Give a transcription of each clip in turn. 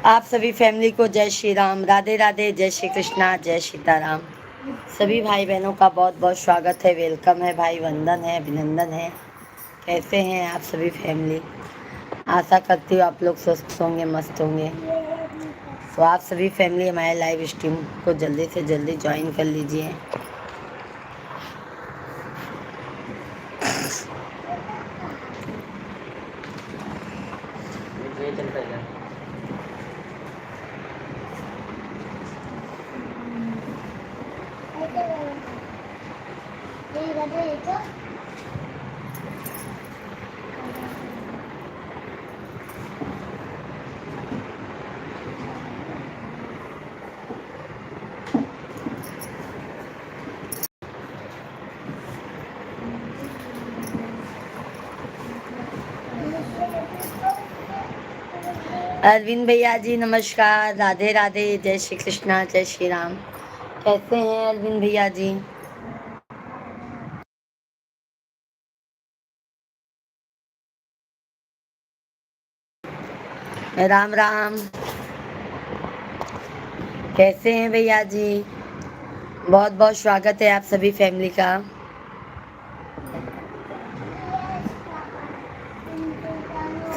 आप सभी फैमिली को जय श्री राम, राधे राधे, जय श्री कृष्णा, जय सीताराम। सभी भाई बहनों का बहुत बहुत स्वागत है, वेलकम है भाई, वंदन है, अभिनंदन है। कैसे हैं आप सभी फैमिली? आशा करती हूँ आप लोग स्वस्थ होंगे, मस्त होंगे। तो आप सभी फैमिली हमारे लाइव स्ट्रीम को जल्दी से जल्दी ज्वाइन कर लीजिए। अरविंद भैया जी नमस्कार, राधे राधे, जय श्री कृष्णा, जय श्री राम। कैसे हैं अरविंद भैया जी? राम राम। कैसे हैं भैया जी? बहुत बहुत स्वागत है आप सभी फैमिली का।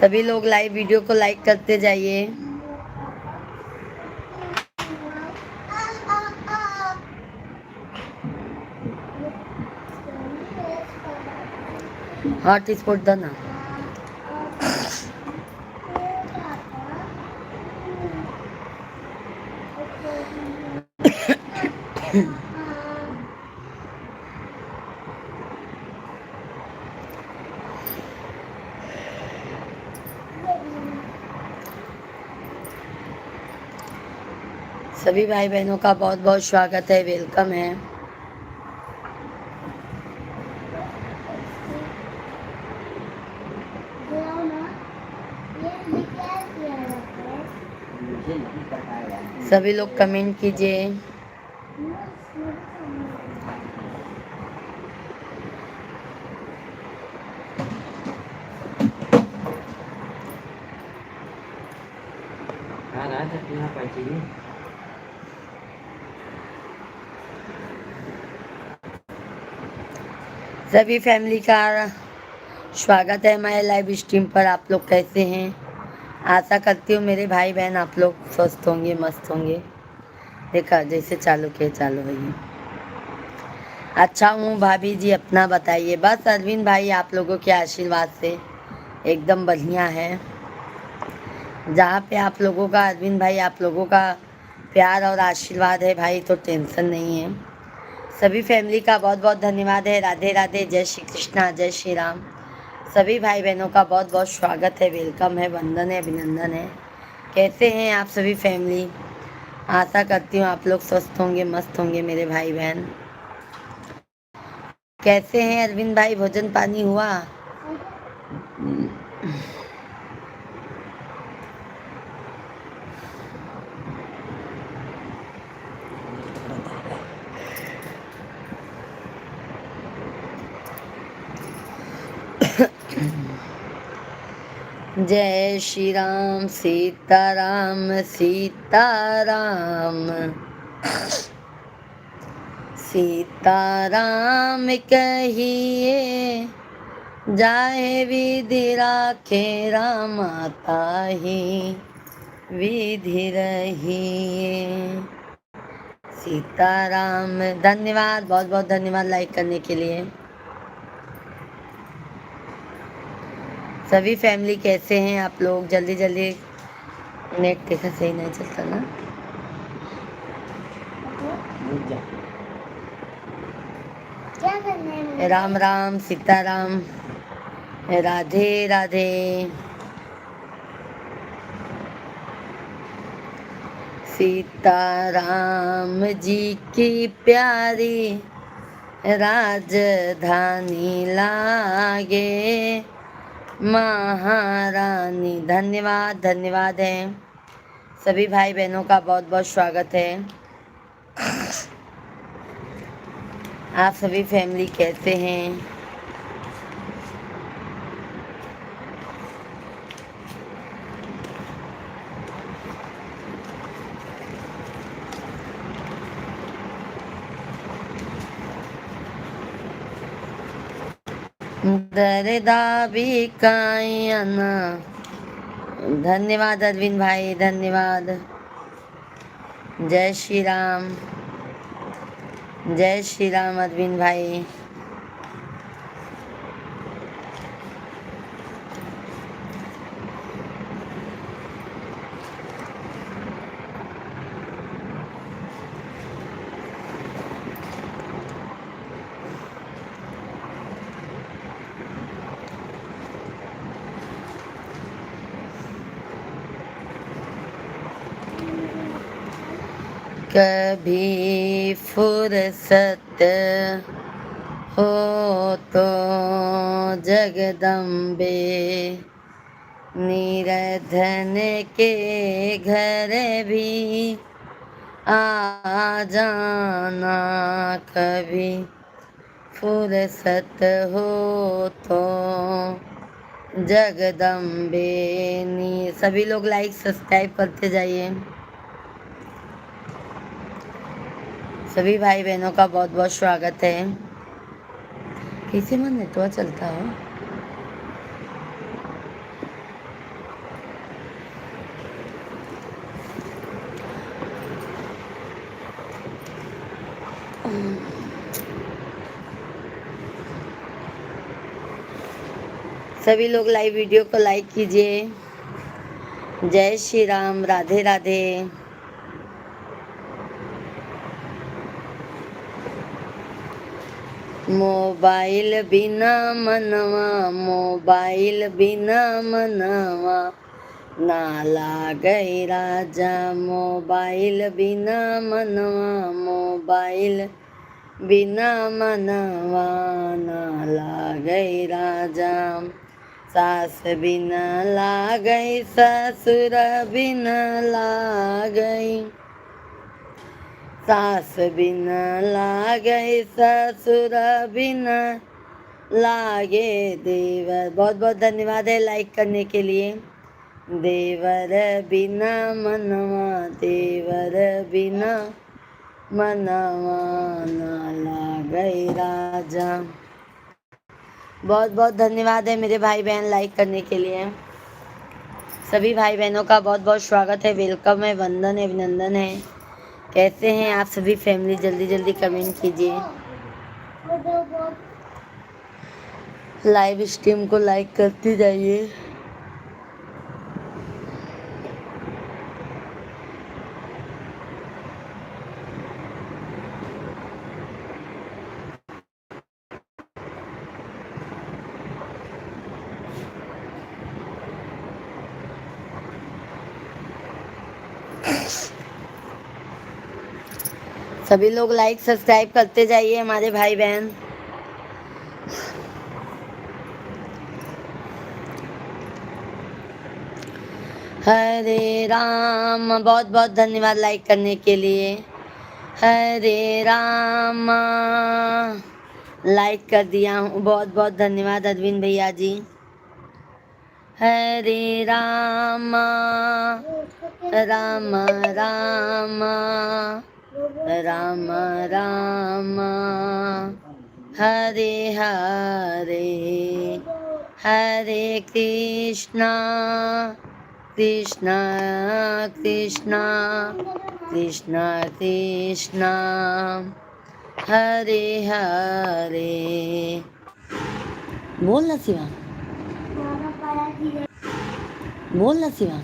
सभी लोग लाइव वीडियो को लाइक करते जाइए। हॉटस्पॉट दो ना। सभी भाई बहनों का बहुत बहुत स्वागत है, वेलकम है। सभी लोग कमेंट कीजिए। सभी फैमिली का स्वागत है हमारे लाइव स्ट्रीम पर। आप लोग कैसे हैं? आशा करती हूँ मेरे भाई बहन आप लोग स्वस्थ होंगे, मस्त होंगे। देखा जैसे चालू किए चालू भैया। अच्छा हूँ भाभी जी, अपना बताइए। बस अरविंद भाई आप लोगों के आशीर्वाद से एकदम बढ़िया है। जहाँ पे आप लोगों का, अरविंद भाई आप लोगों का प्यार और आशीर्वाद है भाई, तो टेंशन नहीं है। सभी फैमिली का बहुत बहुत धन्यवाद है। राधे राधे, जय श्री कृष्णा, जय श्री राम। सभी भाई बहनों का बहुत बहुत स्वागत है, वेलकम है, वंदन है, अभिनंदन है। कैसे हैं आप सभी फैमिली? आशा करती हूँ आप लोग स्वस्थ होंगे, मस्त होंगे मेरे भाई बहन। कैसे हैं अरविंद भाई, भोजन पानी हुआ? जय श्री राम, सीताराम सीताराम, सीताराम कहिए, जाए विधि राखे राम ताहि विधि रहिए। सीताराम। धन्यवाद, बहुत बहुत धन्यवाद लाइक करने के लिए। सभी फैमिली कैसे हैं आप लोग? जल्दी जल्दी। नेट देखा सही नहीं चलता ना। राम राम, सीताराम, राधे राधे। सीताराम जी की प्यारी राजधानी लागे महारानी। धन्यवाद धन्यवाद है। सभी भाई बहनों का बहुत बहुत स्वागत है। आप सभी फैमिली कैसे हैं? दरदा भी कायना। धन्यवाद अरविंद भाई, धन्यवाद। जय श्री राम, जय श्री राम अरविंद भाई। कभी फुर्सत हो तो जगदम्बे निरधन के घर भी आ जाना। कभी फुर्सत हो तो जगदम्बे नी। सभी लोग लाइक सब्सक्राइब करते जाइए। सभी भाई बहनों का बहुत बहुत स्वागत है। कैसे मन नेटवर्क चलता हो? सभी लोग लाइव वीडियो को लाइक कीजिए। जय श्री राम, राधे राधे। मोबाइल बिना मनवा, मोबाइल बिना मनवा ना लागई राजा। मोबाइल बिना मनवा, मोबाइल बिना मनवा ना लागई राजा। सास बिना लागई, ससुर बिना लागई। सास बिना लागे, ससुर बिना लागे देवर। बहुत बहुत धन्यवाद है लाइक करने के लिए। देवर बिना मनवा, देवर बिना मनवा ना लागे राजा। बहुत बहुत धन्यवाद है मेरे भाई बहन लाइक करने के लिए। सभी भाई बहनों का बहुत बहुत स्वागत है, वेलकम है, वंदन है, अभिनंदन है। कैसे हैं आप सभी फैमिली? जल्दी जल्दी कमेंट कीजिए। लाइव स्ट्रीम को लाइक करते जाइए। सभी लोग लाइक सब्सक्राइब करते जाइए हमारे भाई बहन। हरे राम, बहुत बहुत धन्यवाद लाइक करने के लिए। हरे राम, लाइक कर दिया हूँ, बहुत बहुत धन्यवाद अरविंद भैया जी। हरे राम, राम राम, राम राम, हरे हरे, हरे कृष्णा कृष्णा कृष्णा कृष्णा कृष्णा, हरे हरे। बोल ना शिवा, बोल ना शिवा।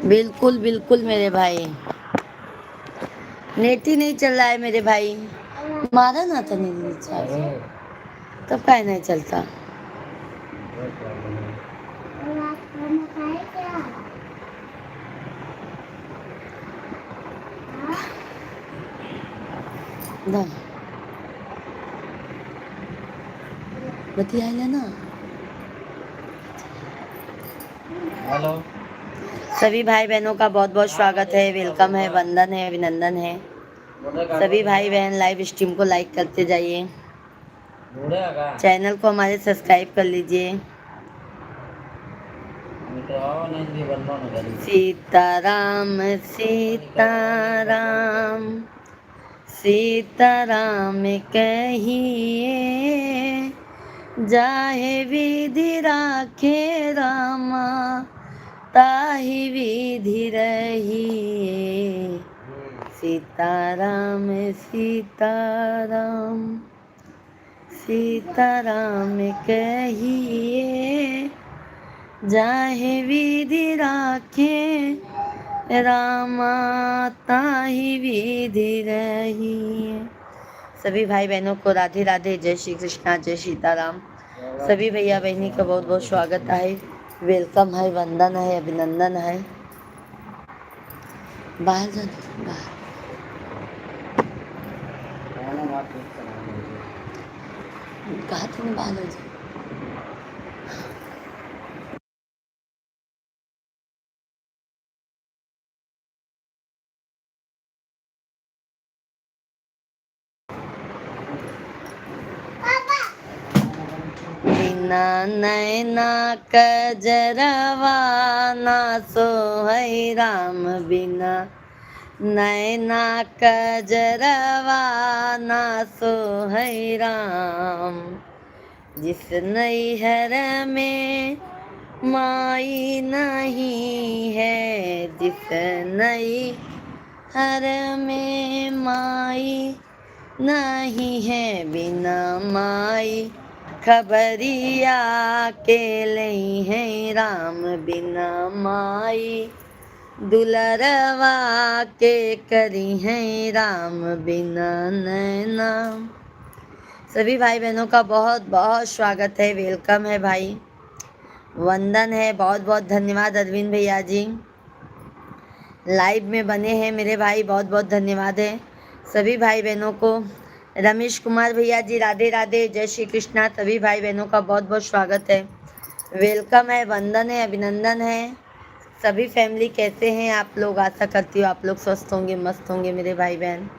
बिल्कुल बिल्कुल मेरे भाई, नेट ही नहीं चल रहा है मेरे भाई। मारा ना था नहीं रिचार्ज, तब का नहीं चलता। बतिया ना। हेलो, सभी भाई बहनों का बहुत बहुत स्वागत है, वेलकम है, वंदन है, अभिनंदन है। सभी भाई बहन लाइव स्ट्रीम को लाइक करते जाइए। चैनल को हमारे सब्सक्राइब कर लीजिए। सीताराम सीताराम सीताराम कहिए, जाहे विधि राखे रामा, ताहि विधि रहिए। सीताराम सीताराम सीताराम कहिए, जाहे विधि राखे रामा, ताहि विधि रहिए। सभी भाई बहनों को राधे राधे, जय श्री कृष्णा, जय सीताराम। सभी भैया बहनी का बहुत बहुत स्वागत है, वेलकम है, वंदन है, अभिनंदन है। बाहर जाना, बाहर कहा था बाहर हो जाए। बिना नैना कजरवा ना सोहै राम, बिना नैना कजरवा ना सोहै राम। जिस नैहर में माई नहीं है, जिस नैहर में माई नहीं है, बिना माई खबरिया के लई है राम, बिना माई दुलरवा के करी है राम, बिना नैना। सभी भाई बहनों का बहुत बहुत स्वागत है, वेलकम है भाई, वंदन है, बहुत बहुत धन्यवाद अरविंद भैया जी, लाइव में बने हैं मेरे भाई, बहुत बहुत धन्यवाद है सभी भाई बहनों को। रमेश कुमार भैया जी राधे राधे, जय श्री कृष्णा। सभी भाई बहनों का बहुत बहुत स्वागत है, वेलकम है, वंदन है, अभिनंदन है। सभी फैमिली कैसे हैं आप लोग? आशा करती हूँ आप लोग स्वस्थ होंगे, मस्त होंगे मेरे भाई बहन।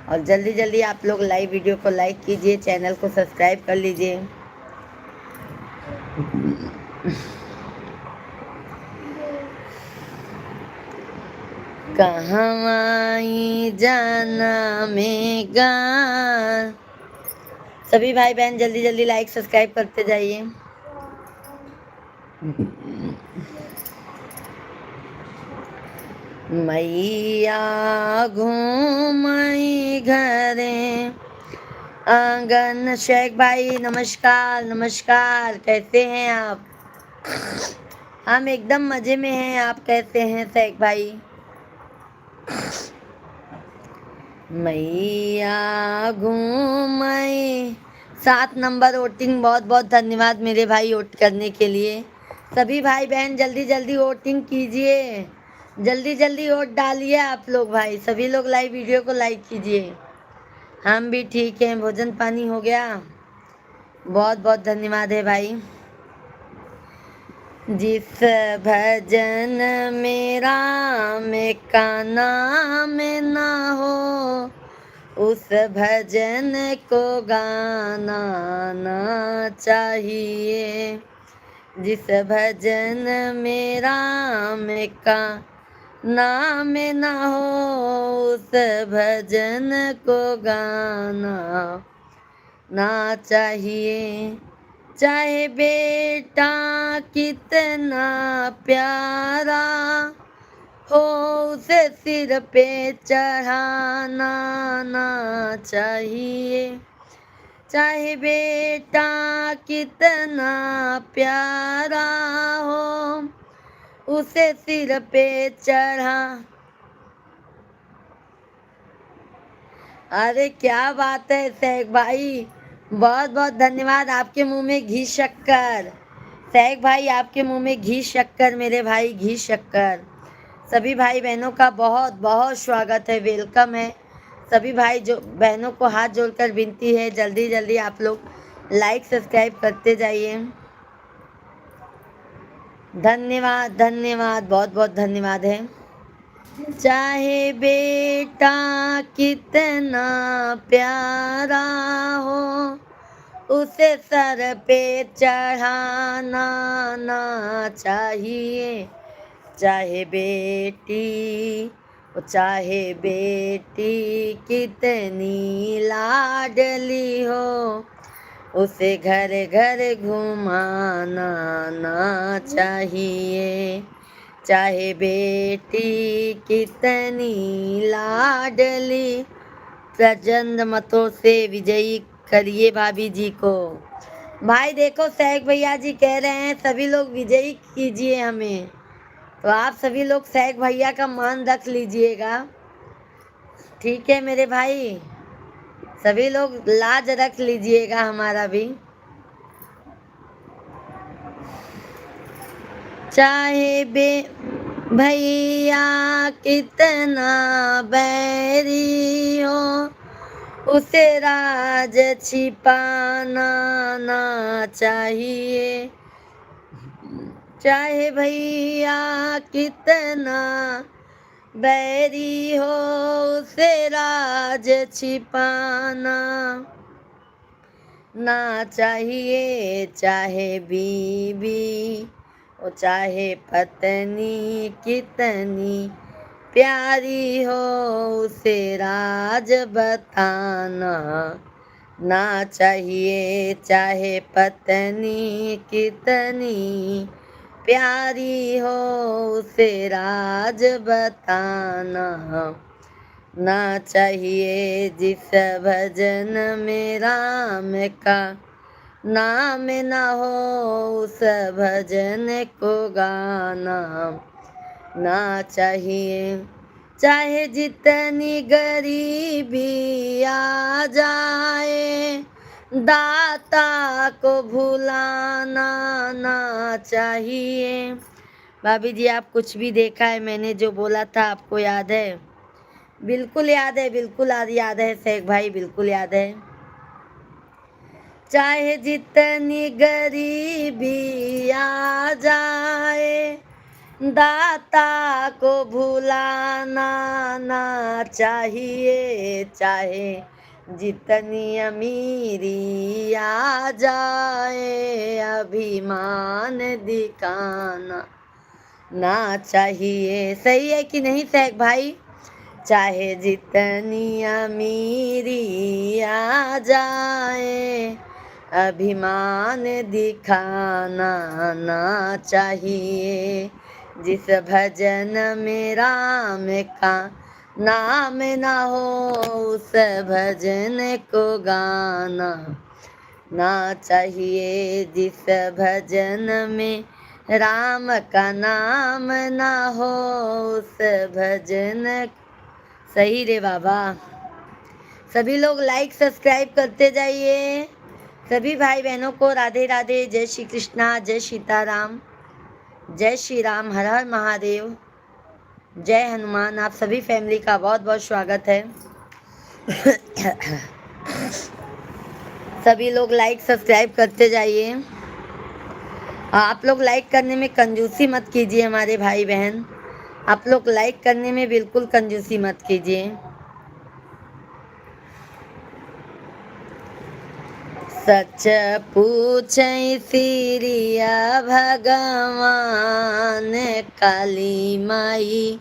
और जल्दी जल्दी आप लोग लाइव वीडियो को लाइक कीजिए, चैनल को सब्सक्राइब कर लीजिए। कहवाई जाना में गान। सभी भाई बहन जल्दी जल्दी लाइक सब्सक्राइब करते जाइए। मैया घूमई घरे आंगन। शेख भाई नमस्कार नमस्कार, कैसे हैं आप? हम एकदम मजे में हैं, आप कैसे हैं शेख भाई? मैया घूमई 7 नंबर वोटिंग, बहुत बहुत धन्यवाद मेरे भाई वोट करने के लिए। सभी भाई बहन जल्दी जल्दी वोटिंग कीजिए, जल्दी जल्दी वोट डालिए आप लोग भाई। सभी लोग लाइव वीडियो को लाइक कीजिए। हम भी ठीक हैं, भोजन पानी हो गया? बहुत बहुत धन्यवाद है भाई। जिस भजन में राम का नाम ना हो, उस भजन को गाना ना चाहिए। जिस भजन में राम का नाम ना हो, उस भजन को गाना ना चाहिए। चाहे बेटा कितना प्यारा हो, उसे सिर पे चढ़ाना ना चाहिए। चाहे बेटा कितना प्यारा हो, उसे सिर पे चढ़ा। अरे क्या बात है शेख भाई, बहुत बहुत धन्यवाद। आपके मुंह में घी शक्कर शेख भाई, आपके मुंह में घी शक्कर मेरे भाई, घी शक्कर। सभी भाई बहनों का बहुत बहुत स्वागत है, वेलकम है। सभी भाई जो बहनों को हाथ जोड़कर विनती है, जल्दी जल्दी आप लोग लाइक सब्सक्राइब करते जाइए। धन्यवाद धन्यवाद, बहुत बहुत धन्यवाद है। चाहे बेटा कितना प्यारा हो, उसे सर पे चढ़ाना ना चाहिए। चाहे बेटी चाहे बेटी कितनी लाडली हो, उसे घर घर घुमाना ना चाहिए। चाहे बेटी कितनी लाडली, प्रचंड मतों से विजयी करिए भाभी जी को। भाई देखो सहक भैया जी कह रहे हैं सभी लोग विजयी कीजिए हमें, तो आप सभी लोग सहक भैया का मान रख लीजिएगा। ठीक है मेरे भाई, सभी लोग लाज रख लीजिएगा हमारा भी। चाहे बे भैया कितना बैरी हो, उसे राज छिपाना ना चाहिए। चाहे भैया कितना बैरी हो, उसे राज छिपाना ना चाहिए। चाहे बीवी चाहे पत्नी कितनी प्यारी हो, उसे राज बताना ना चाहिए। चाहे पत्नी कितनी प्यारी हो, उसे राज बताना ना चाहिए। जिस भजन में राम का नाम ना हो, उस भजन को गाना ना चाहिए। चाहे जितनी गरीबी आ जाए, दाता को भुलाना ना चाहिए। भाभी जी आप कुछ भी देखा है मैंने जो बोला था आपको याद है? बिल्कुल याद है, बिल्कुल याद है शेख भाई, बिल्कुल याद है। चाहे जितनी गरीबी आ जाए, दाता को भुलाना ना चाहिए। चाहे जितनी अमीरी आ जाए, अभिमान दिखाना ना चाहिए। सही है कि नहीं शेख भाई? चाहे जितनी अमीरी आ जाए, अभिमान दिखाना ना चाहिए। जिस भजन में राम का नाम ना हो, उस भजन को गाना ना चाहिए। जिस भजन में राम का नाम ना हो, उस भजन। सही रे बाबा। सभी लोग लाइक सब्सक्राइब करते जाइए। सभी भाई बहनों को राधे राधे, जय श्री कृष्णा, जय सीताराम, जय श्री राम, हर हर महादेव, जय हनुमान। आप सभी फैमिली का बहुत बहुत स्वागत है। सभी लोग लाइक सब्सक्राइब करते जाइए। आप लोग लाइक करने में कंजूसी मत कीजिए हमारे भाई बहन, आप लोग लाइक करने में बिल्कुल कंजूसी मत कीजिए। सच पूछै सिरिया भगवान, काली माई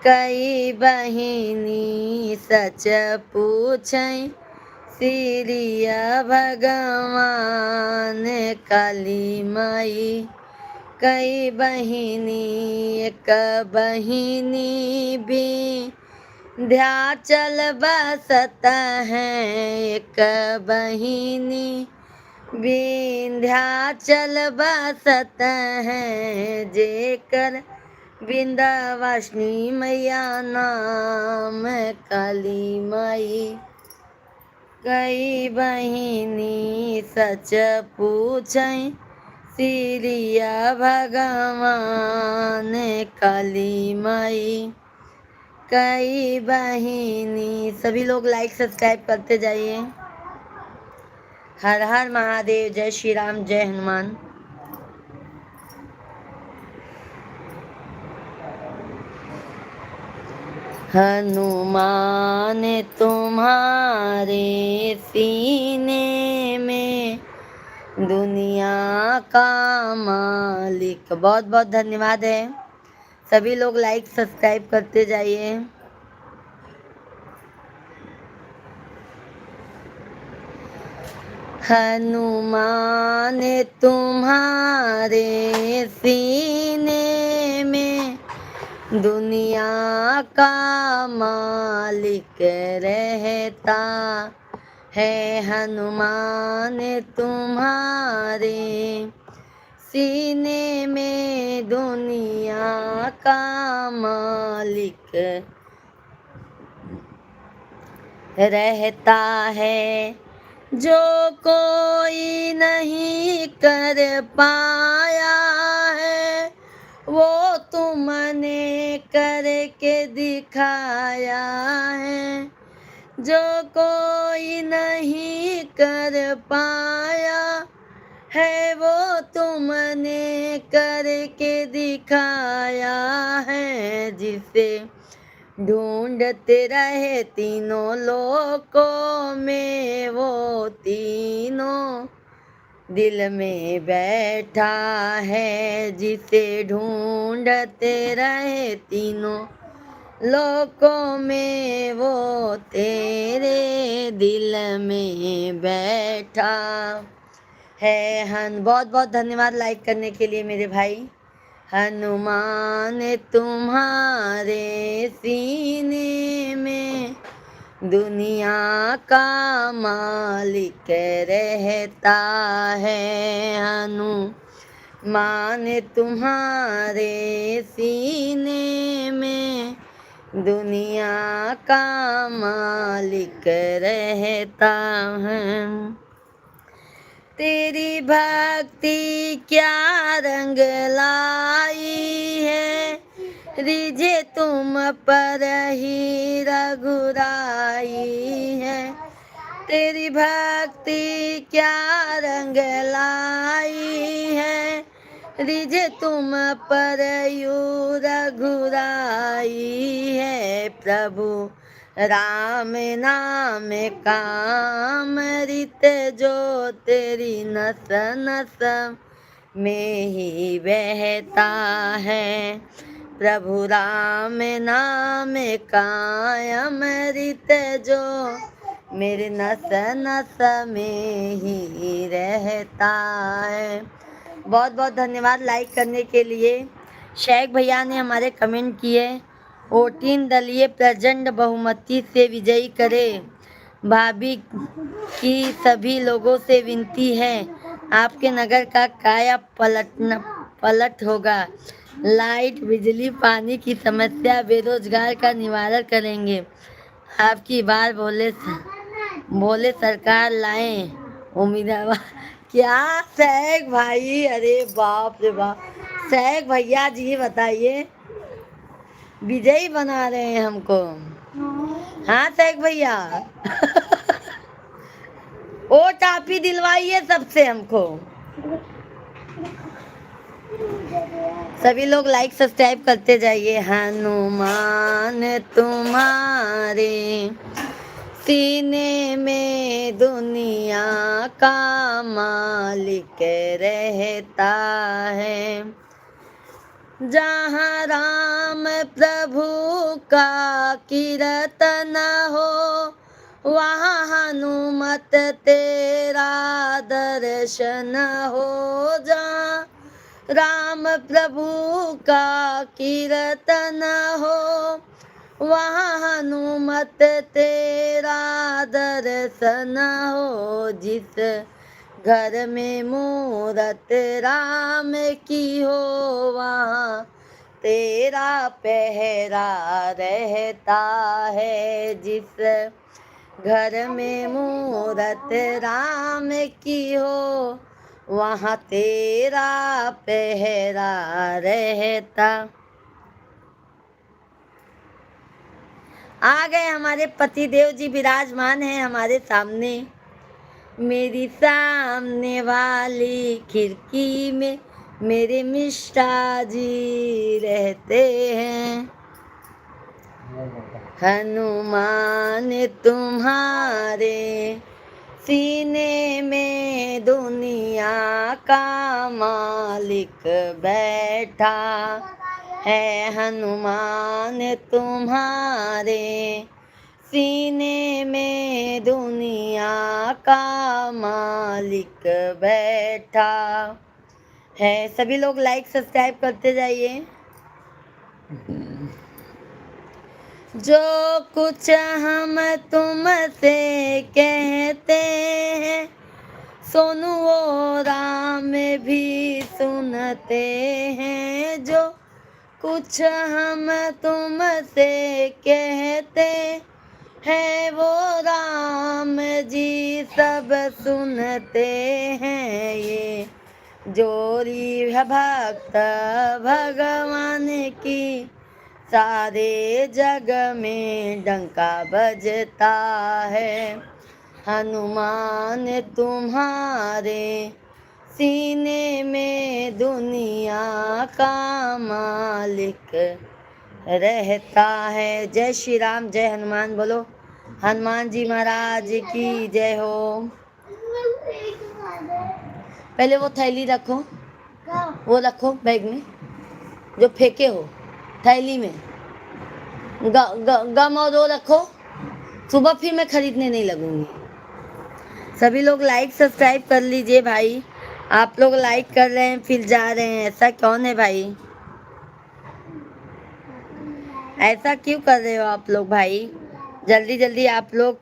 कई बहिनी। सच पूछै सिरिया भगवान, काली माई कई बहिनी। एक बहिनी भी विंध्याचल बसत है, एक बहिनी विंध्याचल बसत है। जेकर विंध्यवासिनी मैया नाम, काली माई कई बहिनी। सच पूछै सिरिया भगवान, काली माई कई बहिनी। सभी लोग लाइक सब्सक्राइब करते जाइए। हर हर महादेव, जय श्री राम, जय हनुमान। हनुमान तुम्हारे सीने में दुनिया का मालिक। बहुत बहुत धन्यवाद है। सभी लोग लाइक सब्सक्राइब करते जाइए। हनुमान तुम्हारे सीने में दुनिया का मालिक रहता है। हनुमान तुम्हारे सीने में दुनिया का मालिक रहता है। जो कोई नहीं कर पाया है वो तुमने करके दिखाया है। जो कोई नहीं कर पाया है वो तुमने करके दिखाया है। जिसे ढूंढते रहे तीनों लोकों में वो तीनों दिल में बैठा है। जिसे ढूंढते रहे तीनों लोकों में वो तेरे दिल में बैठा है। बहुत बहुत धन्यवाद लाइक करने के लिए मेरे भाई। हनुमान तुम्हारे सीने में दुनिया का मालिक रहता है। हनुमान तुम्हारे सीने में दुनिया का मालिक रहता है। तेरी भक्ति क्या रंग लाई है रिझे तुम पर ही रघुराई है। तेरी भक्ति क्या रंग लाई है रिझे तुम पर यू रघुराई है। प्रभु राम नाम कामृत जो तेरी नस नस में ही बहता है। प्रभु राम नाम कामृत जो मेरे नस नस में ही रहता है। बहुत बहुत धन्यवाद लाइक करने के लिए। शेख भैया ने हमारे कमेंट किए। 18 दलीय प्रचंड बहुमति से विजयी करे। भाभी की सभी लोगों से विनती है आपके नगर का काया पलट होगा। लाइट बिजली पानी की समस्या बेरोजगार का निवारण करेंगे। आपकी बार बोले सरकार लाएं उम्मीदवार। क्या शेख भाई, अरे बाप रे बाप। शेख भैया जी बताइए, विजयी बना रहे हैं हमको। हाँ शेख भैया ओ टापी दिलवाइए सबसे हमको। सभी लोग लाइक सब्सक्राइब करते जाइए। हनुमान तुम्हारे सीने में दुनिया का मालिक रहता है। जहाँ राम प्रभु का कीर्तन हो वहाँ हनुमत तेरा दर्शन हो। जहाँ राम प्रभु का कीर्तन हो वहाँ हनुमत तेरा दर्शन हो। जिस घर में मूरत राम की हो वहाँ तेरा पहरा रहता है। जिस घर में मूरत राम की हो वहाँ तेरा पहरा रहता। आ गए हमारे पतिदेव जी, विराजमान हैं हमारे सामने। मेरी सामने वाली खिड़की में मेरे मिश्रा जी रहते हैं। हनुमान तुम्हारे सीने में दुनिया का मालिक बैठा है, हनुमान तुम्हारे सीने में दुनिया का मालिक बैठा है। सभी लोग लाइक सब्सक्राइब करते जाइए। जो कुछ हम तुमसे कहते हैं, सोनू वो राम भी सुनते हैं। जो कुछ हम तुमसे कहते हैं, वो राम जी सब सुनते हैं। ये जोरी है भक्त भगवान की, सारे जग में डंका बजता है। हनुमान तुम्हारे सीने में दुनिया का मालिक रहता है। जय श्री राम, जय हनुमान बोलो। हनुमान जी महाराज की जय हो। पहले वो थैली रखो, वो रखो बैग में जो फेंके हो, थैली में गम और वो रखो। सुबह फिर मैं खरीदने नहीं लगूंगी। सभी लोग लाइक सब्सक्राइब कर लीजिए भाई। आप लोग लाइक कर रहे हैं फिर जा रहे हैं, ऐसा कौन है भाई? ऐसा क्यों कर रहे हो आप लोग भाई? जल्दी जल्दी आप लोग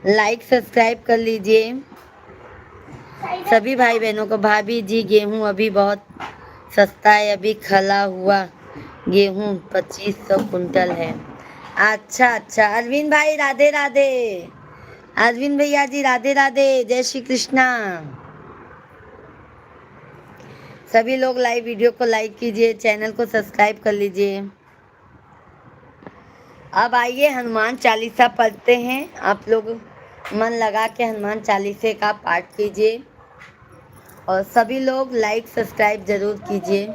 लाइक सब्सक्राइब कर लीजिए सभी भाई बहनों को। भाभी जी गेहूं अभी बहुत सस्ता है, अभी खला हुआ गेहूं 2500 कुंटल है। अच्छा अच्छा, अरविंद भाई राधे राधे। अरविंद भैया जी राधे राधे, जय श्री कृष्णा। सभी लोग लाइव वीडियो को लाइक कीजिए, चैनल को सब्सक्राइब कर लीजिए। अब आइए हनुमान चालीसा पढ़ते हैं। आप लोग मन लगा के हनुमान चालीसे का पाठ कीजिए और सभी लोग लाइक सब्सक्राइब जरूर कीजिए।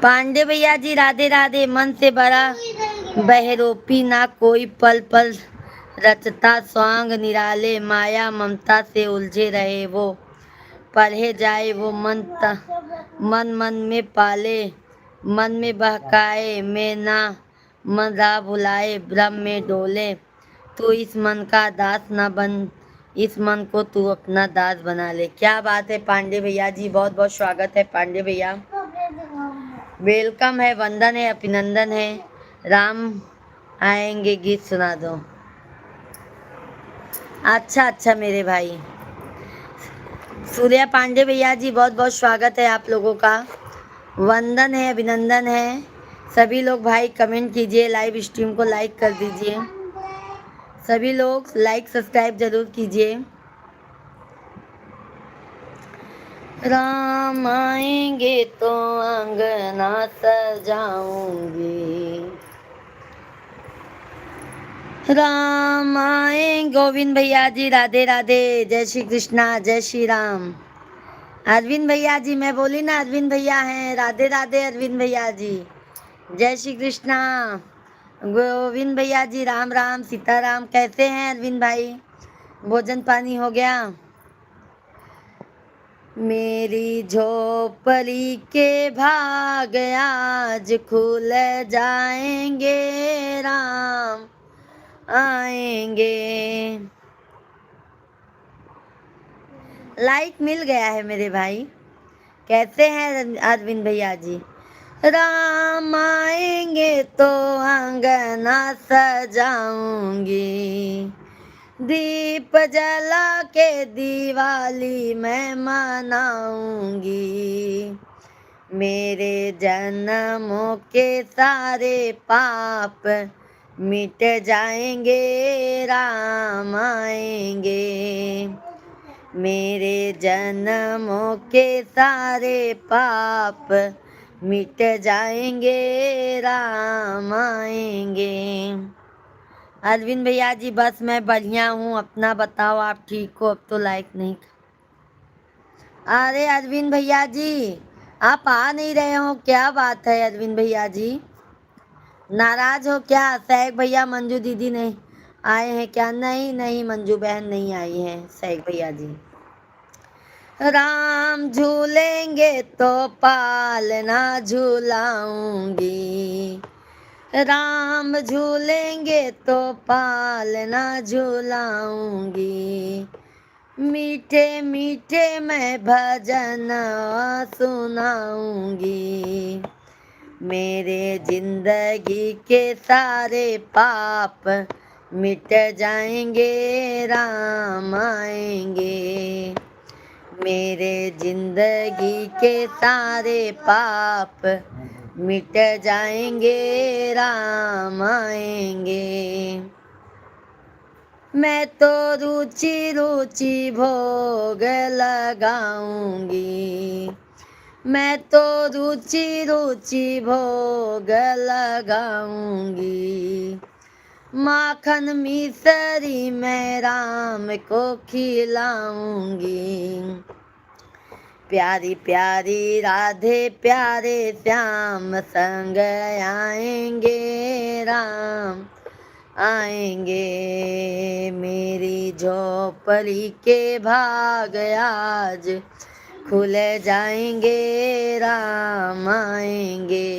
पांडे भैया जी राधे राधे। मन से बड़ा बहरोपी ना कोई, पल पल रचता स्वांग निराले। माया ममता से उलझे रहे वो, पढ़े जाए वो मन मन में पाले। मन में बहकाए मैं ना, मन राह भुलाए भ्रम में डोले। तू इस मन का दास ना बन, इस मन को तू अपना दास बना ले। क्या बात है पांडे भैया जी, बहुत बहुत स्वागत है पांडे भैया। वेलकम है, वंदन है, अभिनंदन है। राम आएंगे गीत सुना दो। अच्छा अच्छा मेरे भाई सूर्या पांडे भैया जी, बहुत बहुत स्वागत है आप लोगों का। वंदन है, अभिनंदन है। सभी लोग भाई कमेंट कीजिए, लाइव स्ट्रीम को लाइक कर दीजिए। सभी लोग लाइक सब्सक्राइब जरूर कीजिए। राम आएंगे तो अंगना सजाऊंगी, राम आए। गोविंद भैया जी राधे राधे, जय श्री कृष्णा, जय श्री राम। अरविंद भैया जी, मैं बोली ना अरविंद भैया हैं। राधे राधे अरविंद भैया जी, जय श्री कृष्णा। गोविंद भैया जी राम राम सीताराम। कैसे हैं अरविंद भाई? भोजन पानी हो गया? मेरी झोपड़ी के भाग आज खुल जाएंगे, राम आएंगे। लाइक मिल गया है मेरे भाई। कैसे हैं अरविंद भैया जी? राम आएंगे तो अंगना सजाऊंगी, दीप जला के दिवाली मैं मनाऊंगी। मेरे जन्मों के सारे पाप मिट जाएंगे, राम आएंगे। मेरे जन्मों के सारे पाप मिट जाएंगे, राम आएंगे। अरविंद भैया जी बस मैं बढ़िया हूँ, अपना बताओ, आप ठीक हो? अब तो लाइक नहीं। अरे अरविंद भैया जी, आप आ नहीं रहे हो, क्या बात है अरविंद भैया जी? नाराज हो क्या? सैक भैया मंजू दीदी नहीं आए हैं क्या? नहीं नहीं, मंजू बहन नहीं आई हैं, सैक भैया जी। राम झूलेंगे तो पालना झूलाऊंगी, राम झूलेंगे तो पालना झूलाऊंगी, मीठे मीठे मैं भजन सुनाऊंगी, मेरे जिंदगी के सारे पाप मिट जाएंगे, राम आएंगे, मेरे जिंदगी के सारे पाप मिट जाएंगे, राम आएंगे, मैं तो रुचि रुचि भोग लगाऊंगी, मैं तो रुचि रुचि भोग लगाऊंगी, माखन मिसरी मैं राम को खिलाऊंगी, प्यारी प्यारी राधे प्यारे श्याम संग आएंगे, राम आएंगे, मेरी झोपड़ी के भाग आज खुल जाएंगे, राम आएंगे,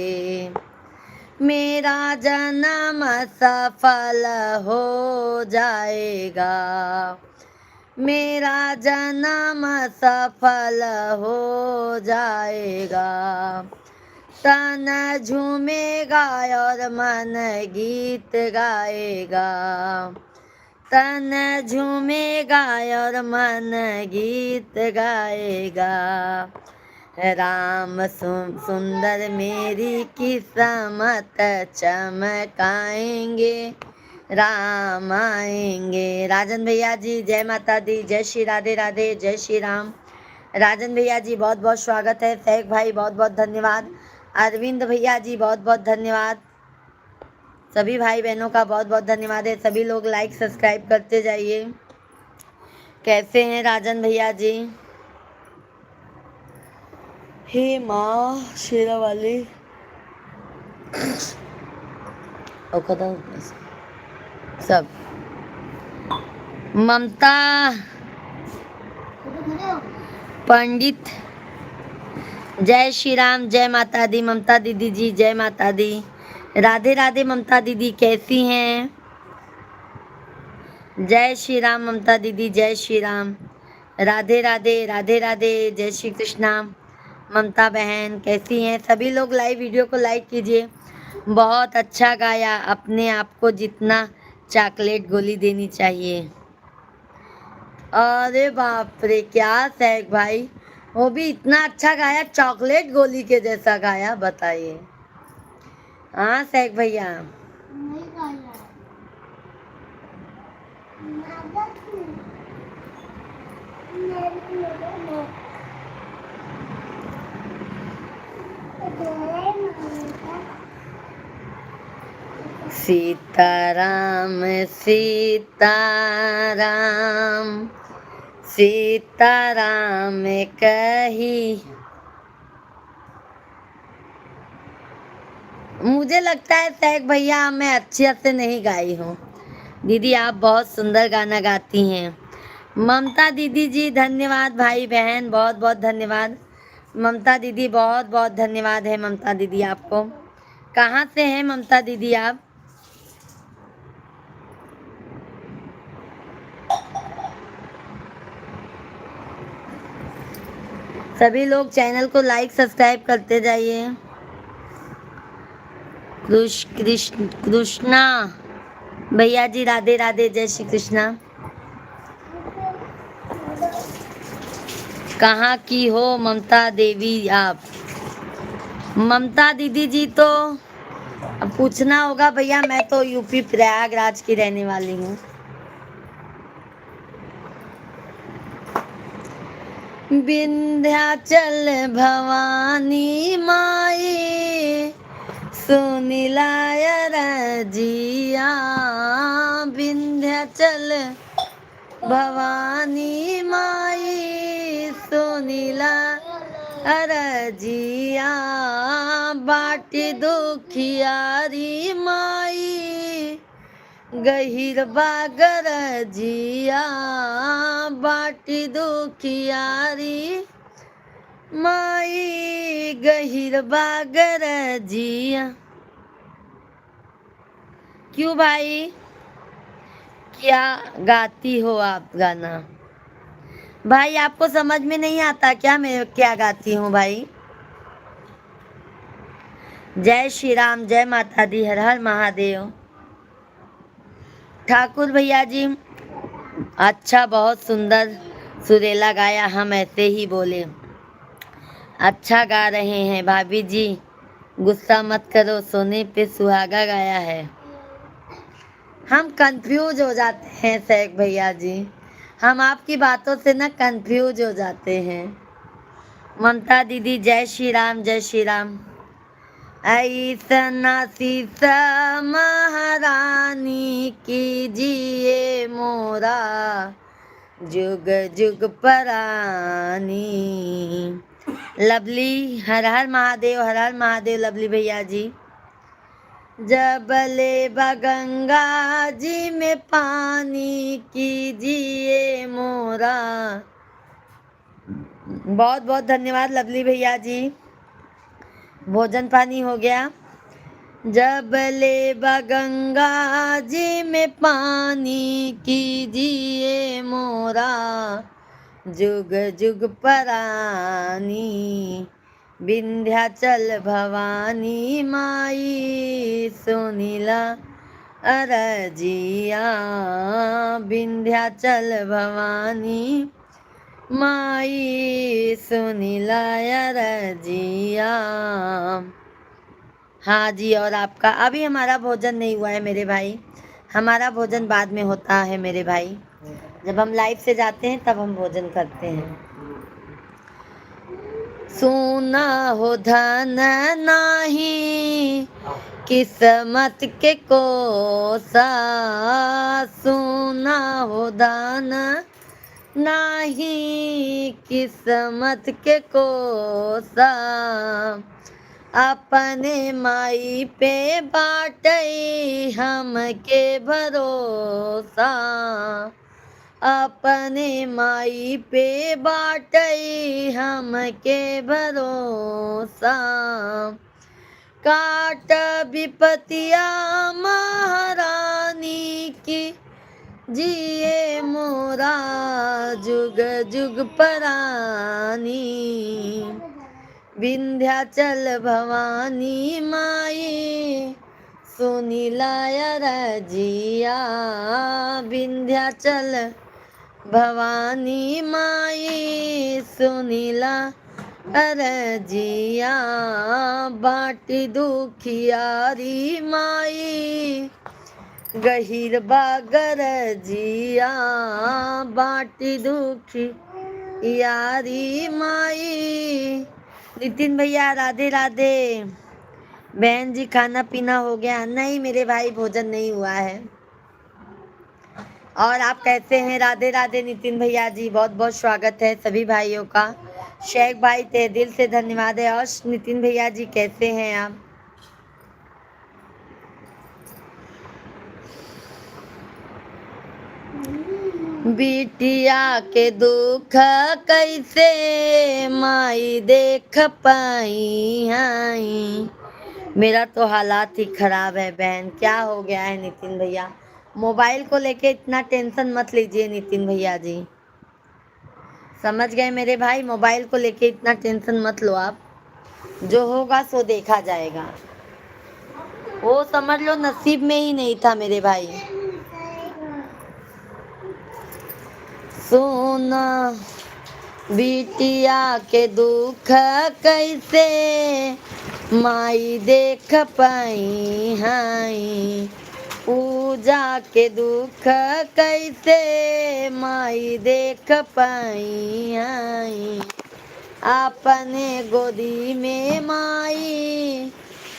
मेरा जन्म सफल हो जाएगा, मेरा जन्म सफल हो जाएगा, तन झूमेगा और मन गीत गाएगा, तन झूमेगा और मन गीत गाएगा, राम सुंदर मेरी किस्मत चमकाएंगे, राम आएंगे। राजन भैया जी जय माता दी, जय श्री राधे राधे, जय श्री राम। राजन भैया जी बहुत बहुत स्वागत है, शेख भाई बहुत बहुत धन्यवाद, अरविंद भैया जी बहुत बहुत धन्यवाद, सभी भाई बहनों का बहुत बहुत धन्यवाद है, सभी लोग लाइक सब्सक्राइब करते जाइए। कैसे हैं राजन भैया जी? हे माँ शेरा वाली सब, ममता पंडित जय श्री राम, जय माता दी ममता दीदी जी, जय माता दी, राधे राधे ममता दीदी, कैसी हैं? जय श्री राम ममता दीदी, जय श्री राम, राधे राधे राधे राधे, जय श्री कृष्णा। ममता बहन कैसी हैं? सभी लोग लाइव वीडियो को लाइक कीजिए। बहुत अच्छा गाया, अपने आप को जितना चॉकलेट गोली देनी चाहिए। अरे बाप रे, क्या सैक भाई, वो भी इतना अच्छा गाया, चॉकलेट गोली के जैसा गाया, बताइए। हाँ सैक भैया, सीताराम सीताराम सीताराम कही, मुझे लगता है सैक भैया मैं अच्छे से नहीं गाई हूँ। दीदी आप बहुत सुंदर गाना गाती हैं। ममता दीदी जी धन्यवाद, भाई बहन बहुत बहुत धन्यवाद। ममता दीदी बहुत बहुत धन्यवाद है ममता दीदी आपको। कहाँ से हैं ममता दीदी आप? सभी लोग चैनल को लाइक सब्सक्राइब करते जाइए। कृष्णा भैया जी राधे राधे, जय श्री कृष्णा। कहाँ की हो ममता देवी आप? ममता दीदी जी तो अब पूछना होगा भैया, मैं तो यूपी प्रयागराज की रहने वाली हूँ। विंध्याचल भवानी माई सुनिलाय रजिया, विंध्याचल भवानी माई सुनीला अरजिया बाटी दुखियारी माई गहिर बागर जिया बाटी दुखियारी माई गहिर बागर जिया। क्यों भाई, क्या गाती हो आप गाना? भाई आपको समझ में नहीं आता क्या मैं क्या गाती हूँ भाई? जय श्री राम, जय माता दी, हर हर महादेव। ठाकुर भैया जी, अच्छा, बहुत सुंदर सुरीला गाया, हम ऐसे ही बोले। अच्छा गा रहे हैं भाभी जी, गुस्सा मत करो, सोने पे सुहागा गाया है। हम कंफ्यूज हो जाते हैं शेख भैया जी, हम आपकी बातों से ना कंफ्यूज हो जाते हैं। ममता दीदी, जय श्री राम, जय श्री राम। ऐसना सीसा महारानी कीजिए मोरा जुग जुग परानी। लवली, हर हर महादेव, हर हर महादेव लवली भैया जी। जबले गंगा जी में पानी कीजिए मोरा। बहुत बहुत धन्यवाद लवली भैया जी, भोजन पानी हो गया। जबले गंगा जी में पानी कीजिए मोरा जुग जुग परानी। विंध्याचल भवानी माई सुनीला अरजिया। विंध्याचल भवानी माई सुनीला अरजिया। हाँ जी, और आपका अभी हमारा भोजन नहीं हुआ है मेरे भाई, हमारा भोजन बाद में होता है मेरे भाई, जब हम लाइव से जाते हैं तब हम भोजन करते हैं। सोना हो धन नाही किस्मत के कोसा। सोना हो धन नाही किस्मत के कोसा। अपने माई पे बाटे हमके भरोसा। अपने माई पे बाटे हमके भरोसा। काट विपतिया महारानी की जिए मोरा जुग जुग परानी। विंध्याचल भवानी माई सुनीला अरजिया। विंध्याचल भवानी माई सुनीला अरजिया। बाटी दुखियारी माई गहिर बागर जिया। बाटी दुखी यारी माई। नितिन भैया राधे राधे। बहन जी, खाना पीना हो गया? नहीं मेरे भाई, भोजन नहीं हुआ है। और आप कैसे हैं? राधे राधे नितिन भैया जी, बहुत बहुत स्वागत है सभी भाइयों का। शेख भाई ते दिल से धन्यवाद है। और नितिन भैया जी कैसे हैं आप? बिटिया के दुख कैसे माई देख पाई आई। मेरा तो हालात ही खराब है बहन। क्या हो गया है नितिन भैया? मोबाइल को लेके इतना टेंशन मत लीजिए नितिन भैया जी, समझ गए मेरे भाई? मोबाइल को लेके इतना टेंशन मत लो आप, जो होगा सो देखा जाएगा। वो समझ लो नसीब में ही नहीं था मेरे भाई। सोना बिटिया के दुख कैसे माई देख पाई हाई। पूजा के दुख कैसे माई देख पाई हाई। अपने गोदी में माई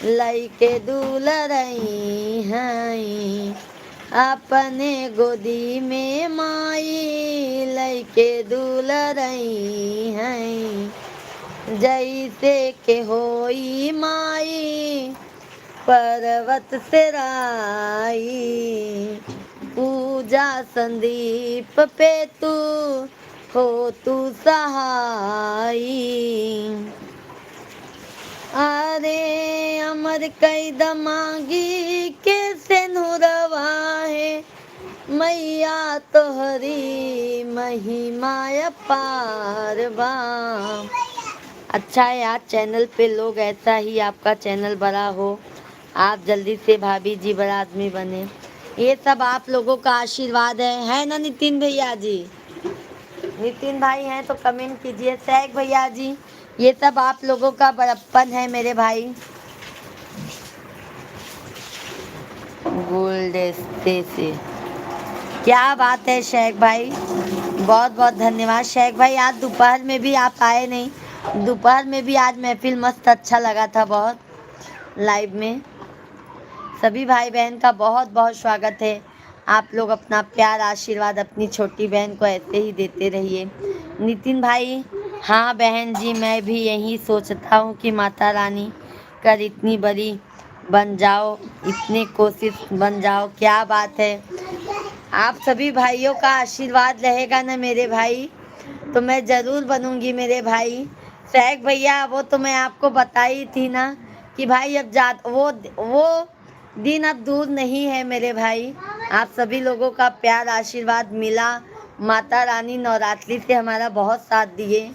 लइके दुलरई हाई। अपने गोदी में माई लैके दुलरई हैं, जैसे के होई माई पर्वत से राई। पूजा संदीप पे तू हो तू सहाई। अरे अमर कई दमागी के सिनुरवा है, मैया तोहरी महिमा अपार बा। अच्छा है यार, चैनल पे लोग ऐसा ही आपका चैनल बड़ा हो, आप जल्दी से भाभी जी बड़ा आदमी बने, ये सब आप लोगों का आशीर्वाद है ना नितिन भैया जी? नितिन भाई हैं तो कमेंट कीजिए। सैग भैया जी, ये सब आप लोगों का बड़प्पन है मेरे भाई। गुलदस्ते से क्या बात है शेख भाई, बहुत बहुत धन्यवाद शेख भाई। आज दोपहर में भी आप आए नहीं, दोपहर में भी आज महफिल मस्त अच्छा लगा था बहुत लाइव में। सभी भाई बहन का बहुत बहुत स्वागत है। आप लोग अपना प्यार आशीर्वाद अपनी छोटी बहन को ऐसे ही देते रहिए। नितिन भाई, हाँ बहन जी, मैं भी यही सोचता हूँ कि माता रानी कर इतनी बड़ी बन जाओ, इतनी कोशिश बन जाओ। क्या बात है, आप सभी भाइयों का आशीर्वाद रहेगा ना मेरे भाई, तो मैं ज़रूर बनूंगी मेरे भाई। सैग भैया, वो तो मैं आपको बताई थी ना कि भाई अब जा वो दिन अब दूर नहीं है मेरे भाई। आप सभी लोगों का प्यार आशीर्वाद मिला, माता रानी नवरात्रि से हमारा बहुत साथ दिए।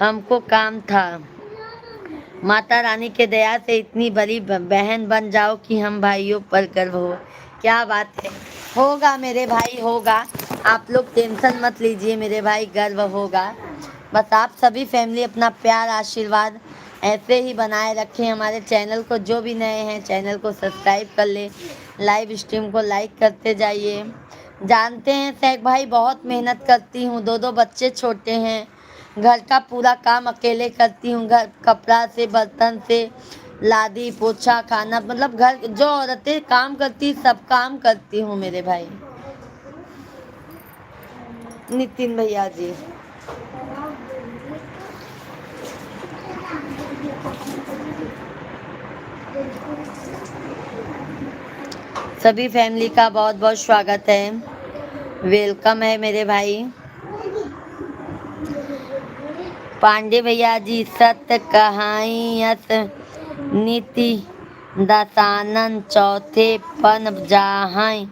हमको काम था, माता रानी के दया से इतनी बड़ी बहन बन जाओ कि हम भाइयों पर गर्व हो। क्या बात है, होगा मेरे भाई होगा, आप लोग टेंशन मत लीजिए मेरे भाई, गर्व होगा। बस आप सभी फैमिली अपना प्यार आशीर्वाद ऐसे ही बनाए रखें। हमारे चैनल को जो भी नए हैं चैनल को सब्सक्राइब कर ले, लाइव स्ट्रीम को लाइक करते जाइए। जानते हैं शेख भाई, बहुत मेहनत करती हूँ, दो दो बच्चे छोटे हैं, घर का पूरा काम अकेले करती हूँ, घर कपड़ा से बर्तन से लादी पोछा खाना, मतलब घर जो औरतें काम करती सब काम करती हूँ मेरे भाई। नितिन भैया जी, सभी फैमिली का बहुत बहुत स्वागत है, वेलकम है मेरे भाई। पांडे भैया जी, सत्य कहाइयत नीति दसानन चौथे पन जाहाई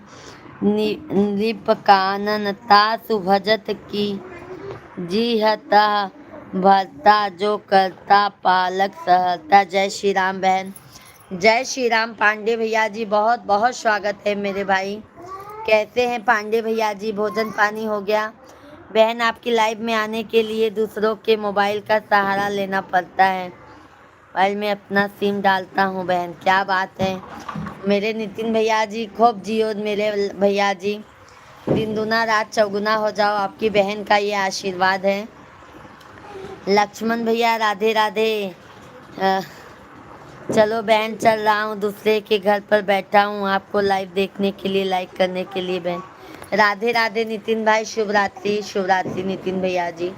नृप कानन तासु भजत की जी हता भरता जो करता पालक सहता। जय श्री राम बहन, जय श्री राम। पांडे भैया जी, बहुत बहुत स्वागत है मेरे भाई। कैसे हैं पांडे भैया जी, भोजन पानी हो गया? बहन, आपकी लाइव में आने के लिए दूसरों के मोबाइल का सहारा लेना पड़ता है, मोबाइल में अपना सिम डालता हूँ बहन। क्या बात है मेरे नितिन भैया जी, खूब जियो मेरे भैया जी, दिन दुना रात चौगुना हो जाओ, आपकी बहन का ये आशीर्वाद है। लक्ष्मण भैया, राधे राधे। चलो बहन, चल रहा हूँ, दूसरे के घर पर बैठा हूँ आपको लाइव देखने के लिए, लाइक करने के लिए बहन। राधे राधे नितिन भाई, शुभ रात्रि शुभ रात्रि नितिन भैया जी,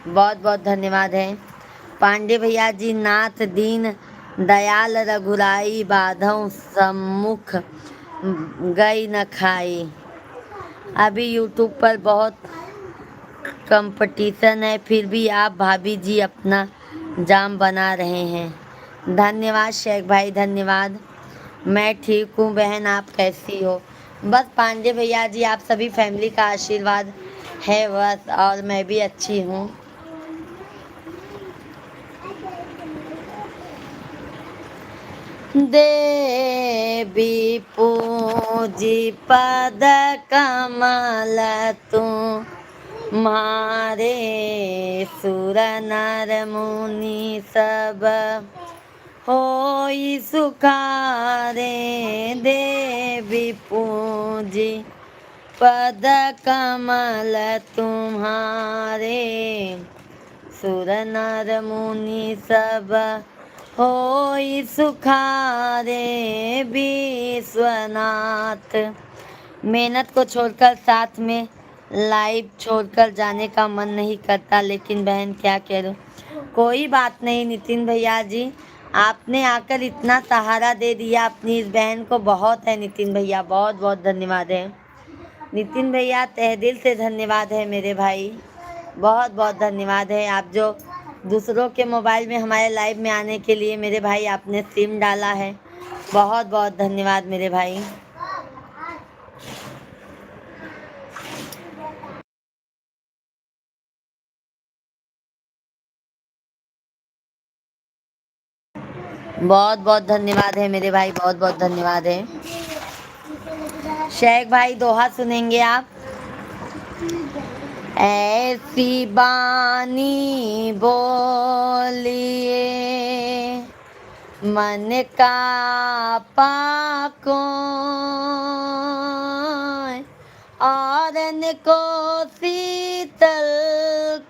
बहुत बहुत धन्यवाद है। पांडे भैया जी, नाथ दीन दयाल रघुराई बाधों सम्मुख गई न खाई। अभी यूट्यूब पर बहुत कंपटीशन है, फिर भी आप भाभी जी अपना जाम बना रहे हैं। धन्यवाद शेख भाई, धन्यवाद। मैं ठीक हूँ बहन, आप कैसी हो? बस पांडे भैया जी, आप सभी फैमिली का आशीर्वाद है बस, और मैं भी अच्छी हूँ। देवी पूजी पद कमल तू मारे सुर नर मुनि सब होई सुखारे। देवी पूजी पद कमल तुम्हारे सुर नर मुनि सब होई सुखारे विश्वनाथ। मेहनत को छोड़कर साथ में लाइव छोड़कर जाने का मन नहीं करता, लेकिन बहन क्या करूं। कोई बात नहीं नितिन भैया जी, आपने आकर इतना सहारा दे दिया अपनी इस बहन को, बहुत है नितिन भैया, बहुत बहुत धन्यवाद है नितिन भैया, तहे दिल से धन्यवाद है मेरे भाई, बहुत बहुत धन्यवाद है। आप जो दूसरों के मोबाइल में हमारे लाइव में आने के लिए मेरे भाई आपने सिम डाला है, बहुत बहुत धन्यवाद मेरे भाई। बहुत बहुत धन्यवाद है मेरे भाई, बहुत बहुत धन्यवाद है। शेख भाई दोहा सुनेंगे आप। ऐसी बानी बोलिए मन का पाको, और को शीतल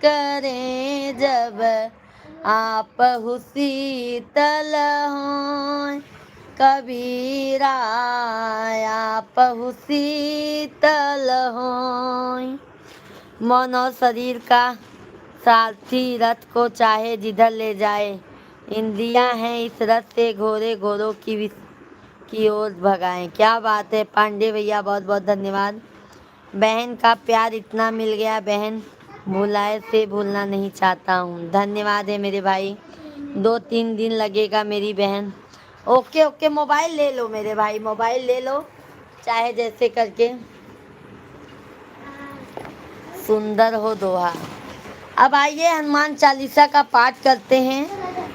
करें जब आप शीतल हो। कबीरा आप शीतल हो। मन और शरीर का सारथी रथ को चाहे जिधर ले जाए, इंद्रियां हैं इस रथ से घोड़े घोड़ों की ओर भगाएं। क्या बात है पांडे भैया, बहुत बहुत धन्यवाद। बहन का प्यार इतना मिल गया, बहन भुलाए से भूलना नहीं चाहता हूँ। धन्यवाद है मेरे भाई, 2-3 दिन लगेगा मेरी बहन। ओके ओके, मोबाइल ले लो मेरे भाई, मोबाइल ले लो चाहे जैसे करके। सुंदर हो दोहा। अब आइए हनुमान चालीसा का पाठ करते हैं।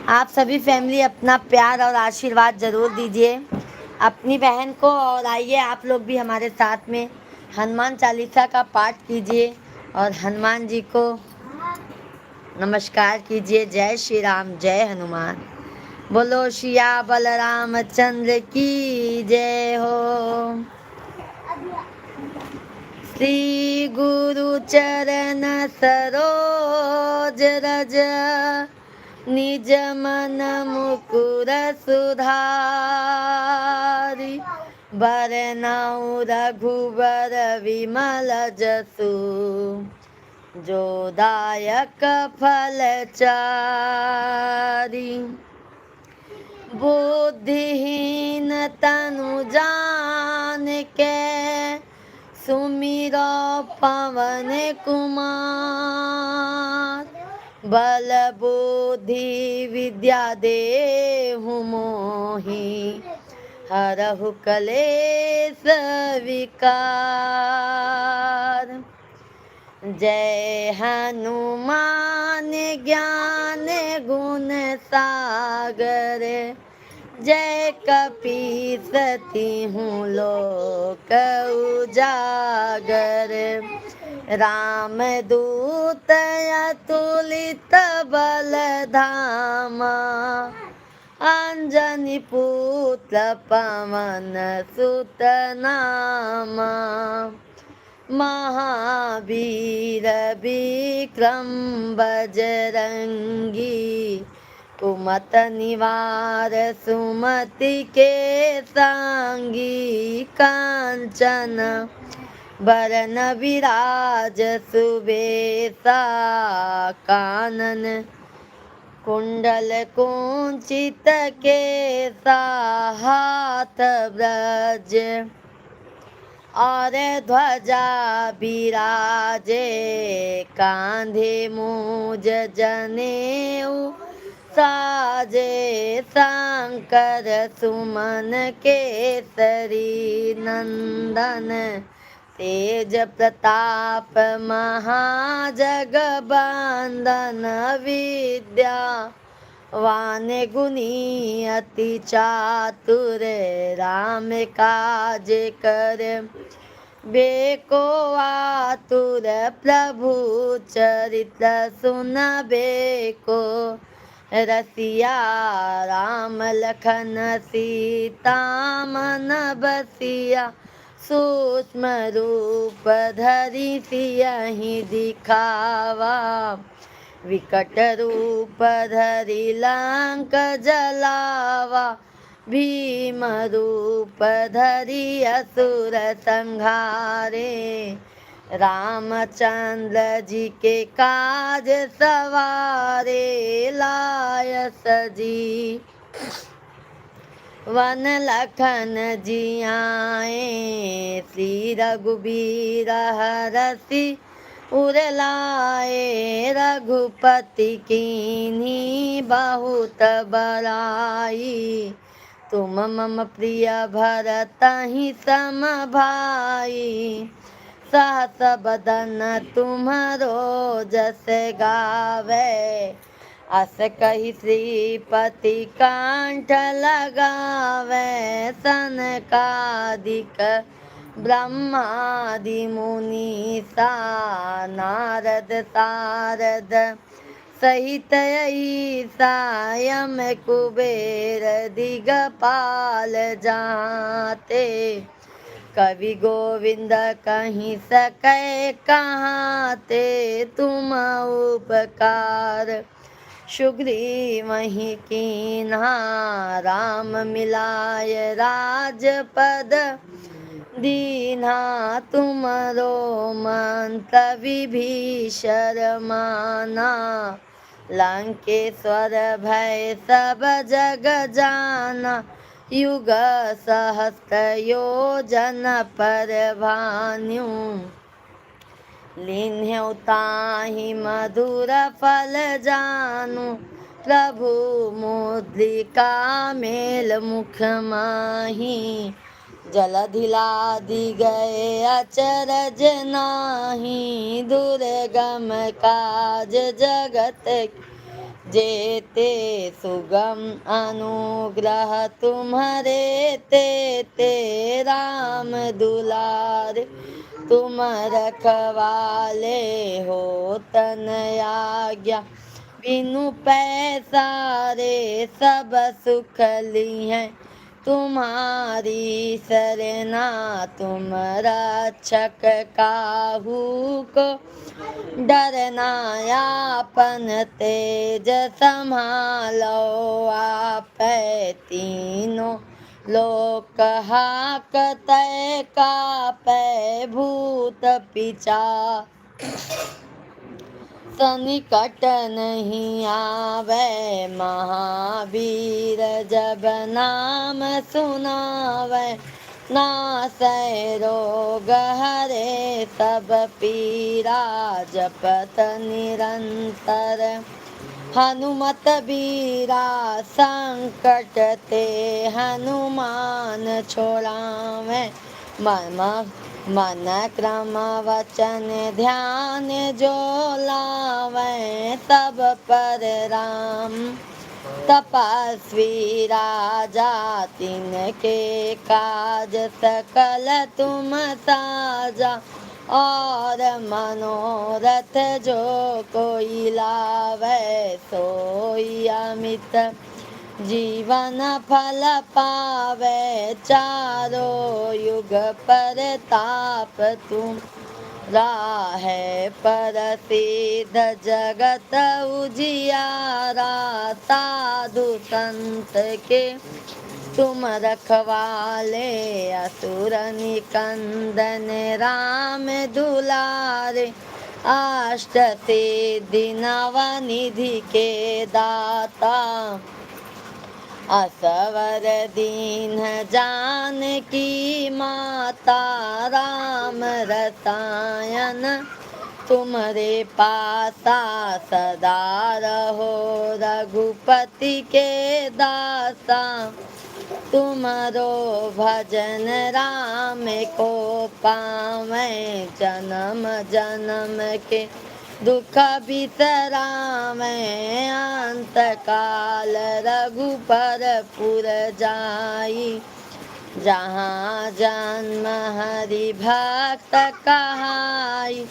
आप सभी फैमिली अपना प्यार और आशीर्वाद जरूर दीजिए अपनी बहन को, और आइए आप लोग भी हमारे साथ में हनुमान चालीसा का पाठ कीजिए और हनुमान जी को नमस्कार कीजिए। जय श्री राम, जय हनुमान। बोलो सिया बलराम चंद्र की जय हो। श्री गुरु चरण सरोज रज, निज मन मुकुर सुधारि। बरनउँ रघुबर विमल जसु, जो दायक फल चारि। बुद्धिहीन तनु जानिके, सुमिरो पवन कुमार। बल बुद्धि विद्या देहु मोहि, हरहु कलेश विकार। जय हनुमान ज्ञान गुण सागर, जय कपीसती हूँ लोक उजागर। राम दूत अतुलित बल धामा, अंजनी पुत्र पवन सुत नामा। महावीर विक्रम बजरंगी, कुमत निवार सुमति के संगी। कांचन बरन विराज सुबेसा, कानन कुंडल कुंचित केसा। हाथ ब्रज और ध्वजा बिराजे, कांधे मूज जनेऊ साजे। शंकर सुमन केसरी नंदन, तेज प्रताप महाजगबंदन। विद्या वान गुणी अति चातुर, राम काज कर बेको आतुर। प्रभु चरित्र सुनबेको, रसिया राम लखन सीता मन बसिया। सूक्ष्म रूप धरि सियहि दिखावा, विकट रूप धरि लंक जलावा, भीम रूप धरि असुर संहारे। रामचंद्र जी के काज सवारे, लाय सजी वन लखन जियाए। श्री रघुबीर हरषि उर लाए, रघुपति कीन्ही बहुत बड़ाई। तुम मम प्रिय भरतहि सम भाई, सहस बदन तुम्हरो जस गावे। अस कहि श्रीपति कंठ लगावे, सनकादिक ब्रह्मादि मुनीसा। नारद सारद सहित ईसा, यम कुबेर दिगपाल जाते। कवि गोविंद कहीं सकै कहाते, तुम उपकार सुग्रीवहि कीन्हा। राम मिलाय राजपद दीन्हा, तुमरो मंत्र विभीषण माना। लंकेश्वर भय सब जग जाना, युग सहस्त्र योजन पर भान्यु। लीन्ह्यौ ताहि मधुर फल जानु, प्रभु मुद्रिका मेल मुख माही। जलधि लाधि गए अचरज नाही, दुर्गम काज जगत जेते। सुगम अनुग्रह तुम्हरे तेते, राम दुलार तुम रखवाले। हो तन आज्ञा बिनु पैसारे, सब सुख लीन्ह तुम्हारी सरना। तुम रक्षक काहू को डरना, आपन तेज संभालो आपै। तीनों लोक हाकतै कापै, भूत पिशाच सनिकट नहीं आवे। महावीर जब नाम सुनावे, नासै रोग हरे सब पीरा। जपत निरंतर हनुमत बीरा, संकट ते हनुमान छोड़ावे। मन क्रम वचन ध्यान जो लावे, तब पर राम तपस्वी राजा। तिनके काज सकल तुम साजा, और मनोरथ जो कोई लावे। सोई अमित जीवन फल पावे, चारों युग परताप तुम राहे। प्रसिद्ध जगत उजियारा, साधु संत के तुम रखवाले। असुर निकंदन राम दुलारे, अष्ट सिद्धि नव निधि के दाता। असवर दीन जानकी माता, राम रसायन तुम्हारे पासा। सदा रहो रघुपति के दासा, तुम्हारो भजन राम को पावे। जन्म जन्म के दुख बिसरावे, अंत काल रघुपर पुर जाई। जहाँ जन्म हरि भक्त कहाई,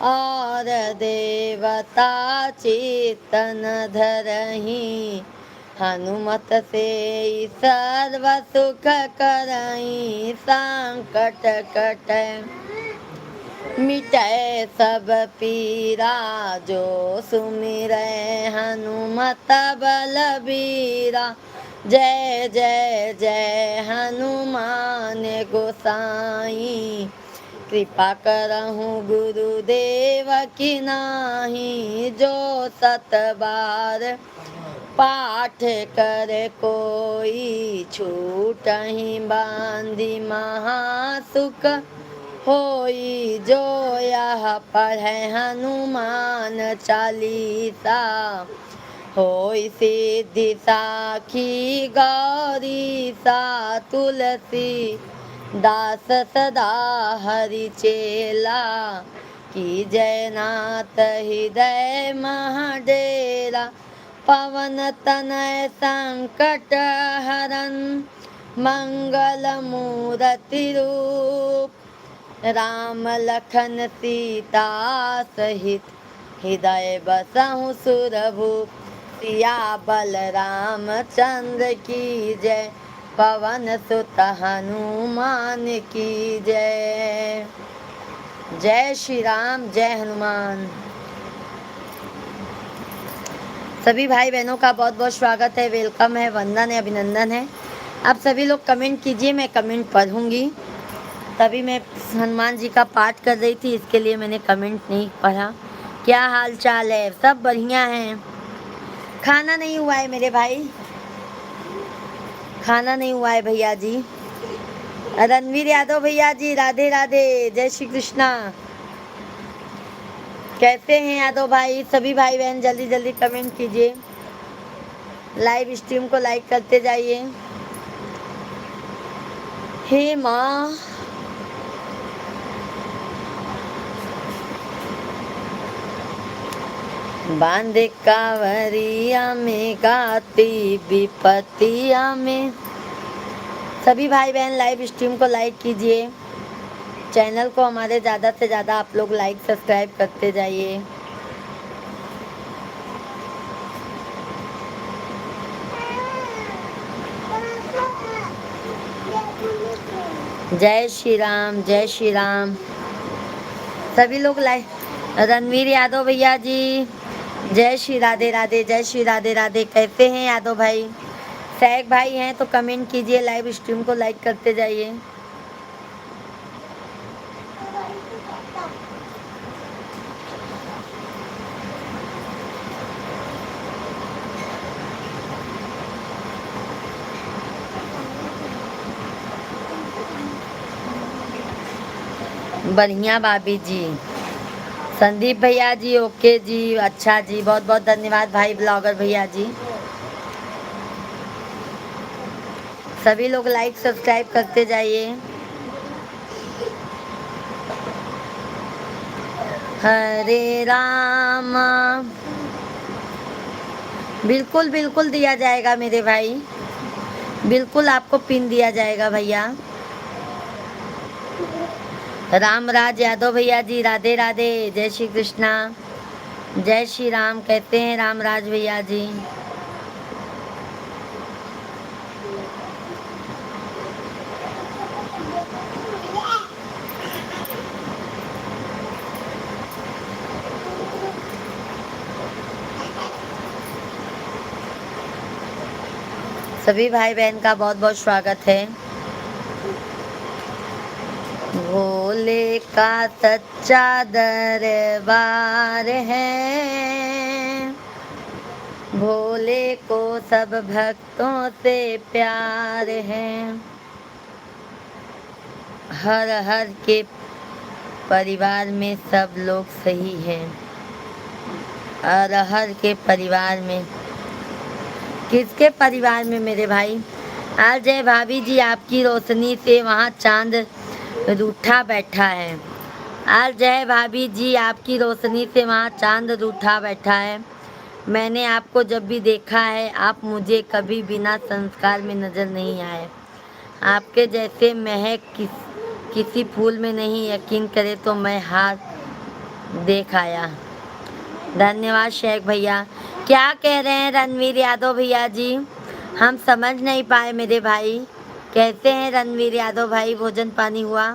और देवता चित्तन धरही। हनुमत से सर्व सुख करई, संकट कटै मिटै सब पीरा जो सुमिरै हनुमत बलबीरा। जय जय जय हनुमान गोसाई, कृपा करहु गुरुदेव की नाही। जो सत बार पाठ कर कोई, छूटहि बांधि महासुख होई। जो यह पढ़े हनुमान चालीसा, होई सिद्धि साखी गौरी सा। तुलसी दास सदा हरि चेला, की जयनाथ हृदय महडेरा। पवन तनय संकट हरन, मंगल मूर्ति रूप। राम लखन सीता सहित, हृदय बसहु सुरभूप। सिया बलराम चंद्र की जय, पवन सुत हनुमान की जय। जय श्री राम, जय हनुमान। सभी भाई बहनों का बहुत बहुत स्वागत है, वेलकम है, वंदन है, अभिनंदन है। आप सभी लोग कमेंट कीजिए, मैं कमेंट पढ़ूंगी। तभी मैं हनुमान जी का पाठ कर रही थी, इसके लिए मैंने कमेंट नहीं पढ़ा। क्या हाल चाल है? सब बढ़िया है। खाना नहीं हुआ है मेरे भाई, खाना नहीं हुआ है भैया जी। रणवीर यादव भैया जी, राधे राधे, जय श्री कृष्णा। कैसे हैं यादव भाई? सभी भाई बहन जल्दी जल्दी कमेंट कीजिए, लाइव स्ट्रीम को लाइक करते जाइए। हे माँ, बांधे कांवरिया में, गाती विपतिया में। सभी भाई बहन लाइव स्ट्रीम को लाइक कीजिए, चैनल को हमारे ज़्यादा से ज़्यादा आप लोग लाइक सब्सक्राइब करते जाइए। जय श्री राम, जय श्री राम। सभी लोग लाइक। रणवीर यादव भैया जी, जय श्री राधे राधे, जय श्री राधे राधे। कैसे हैं यादव भाई? सैक भाई हैं तो कमेंट कीजिए, लाइव स्ट्रीम को लाइक करते जाइए। बढ़िया भाभी जी। संदीप भैया जी, ओके जी, अच्छा जी, बहुत बहुत धन्यवाद भाई ब्लॉगर भैया जी। सभी लोग लाइक सब्सक्राइब करते जाइए। हरे राम। बिल्कुल बिल्कुल दिया जाएगा मेरे भाई, बिल्कुल आपको पिन दिया जाएगा भैया। रामराज यादव भैया जी, राधे राधे, जय श्री कृष्णा, जय श्री राम। कहते हैं रामराज भैया जी। सभी भाई बहन का बहुत बहुत स्वागत है। भोले का सच्चा दरबार है, भोले को सब भक्तों से प्यार है। हर हर के परिवार में सब लोग सही हैं। हर हर के परिवार में, किसके परिवार में मेरे भाई? आज जय भाभी जी, आपकी रोशनी से वहाँ चांद रूठा बैठा है। आज जय भाभी जी, आपकी रोशनी से वहाँ चांद रूठा बैठा है। मैंने आपको जब भी देखा है, आप मुझे कभी बिना संस्कार में नज़र नहीं आए। आपके जैसे महक किसी फूल में नहीं, यकीन करे तो मैं हाथ देख आया। धन्यवाद शेख भैया। क्या कह रहे हैं रणवीर यादव भैया जी? हम समझ नहीं पाए मेरे भाई। कैसे हैं रणवीर यादव भाई? भोजन पानी हुआ?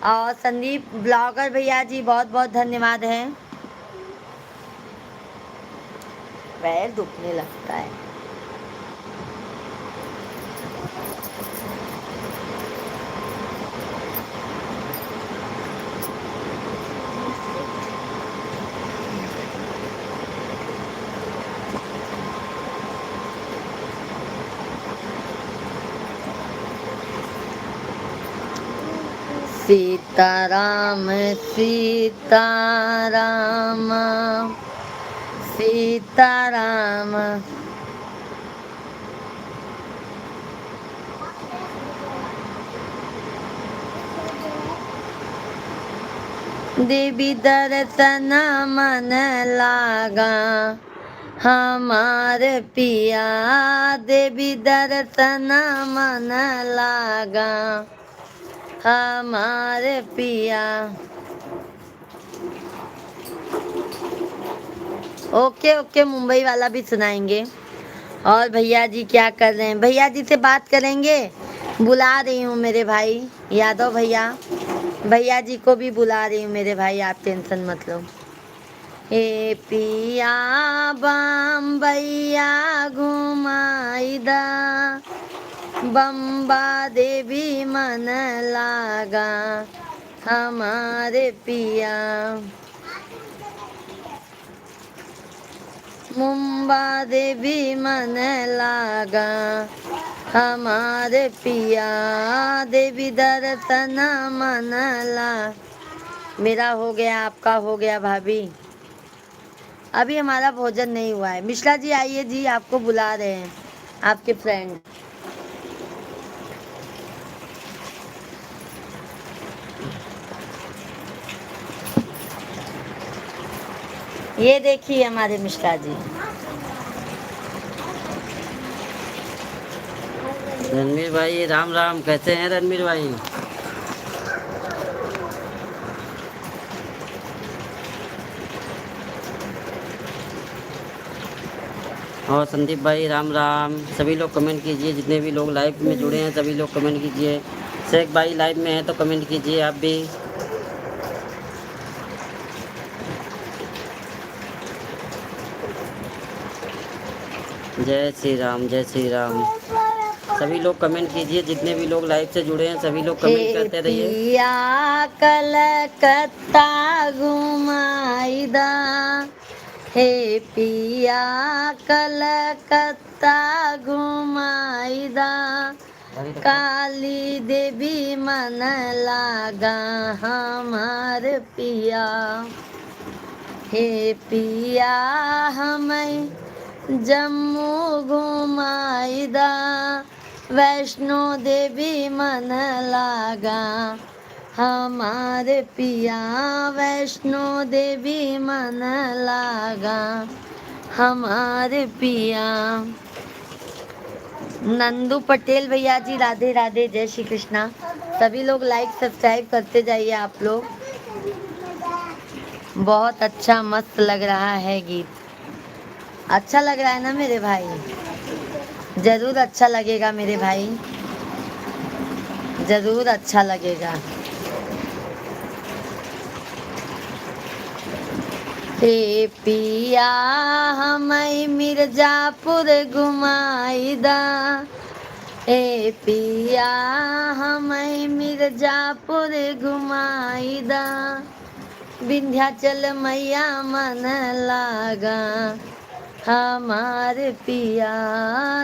और संदीप ब्लॉगर भैया जी बहुत बहुत धन्यवाद है। पैर दुखने लगता है। सीताराम सीताराम सीताराम। देवी दर्शन मन लागा हमारे पिया, देवी दर्शन मन लागा हमारे पिया। ओके ओके, मुंबई वाला भी सुनाएंगे। और भैया जी क्या कर रहे हैं? भैया जी से बात करेंगे, बुला रही हूँ मेरे भाई यादव भैया, भैया जी को भी बुला रही हूँ मेरे भाई, आप टेंशन मत लो। हे पिया बम्बैया घुमाईदा, बम्बा देवी मन लागा हमारे पिया। मुंबा देवी मन लागा हमारे पिया, देवी दर्शन मन ला। मेरा हो गया, आपका हो गया भाभी। अभी हमारा भोजन नहीं हुआ है। मिश्रा जी आइए जी, आपको बुला रहे हैं आपके फ्रेंड। ये देखिए हमारे मिश्रा जी। रणवीर भाई राम राम, कैसे हैं रणवीर भाई? और संदीप भाई राम राम। सभी लोग कमेंट कीजिए, जितने भी लोग लाइव में जुड़े हैं सभी लोग कमेंट कीजिए। शेख भाई लाइव में हैं तो कमेंट कीजिए आप भी। जय श्री राम, जय श्री राम। सभी लोग कमेंट कीजिए, जितने भी लोग लाइव से जुड़े हैं सभी लोग कमेंट करते रहिए। पिया कलकत्ता घुमाईदा, हे पिया कलकत्ता घुमाईदा, काली देवी मन लागा हमार पिया। हे पिया हमें जम्मू घुमाईदा, वैष्णो देवी मन लागा हमारे पिया, वैष्णो देवी मन लागा हमारे पिया। नंदू पटेल भैया जी राधे राधे, जय श्री कृष्णा। सभी लोग लाइक सब्सक्राइब करते जाइए आप लोग। बहुत अच्छा मस्त लग रहा है गीत। अच्छा लग रहा है ना मेरे भाई? जरूर अच्छा लगेगा मेरे भाई, जरूर अच्छा लगेगा। हे पिया हमें मिर्जापुर घुमाईदा, हे पिया हमें मिर्जापुर घुमाईदा, विंध्याचल मैया मन लागा हमारे पिया,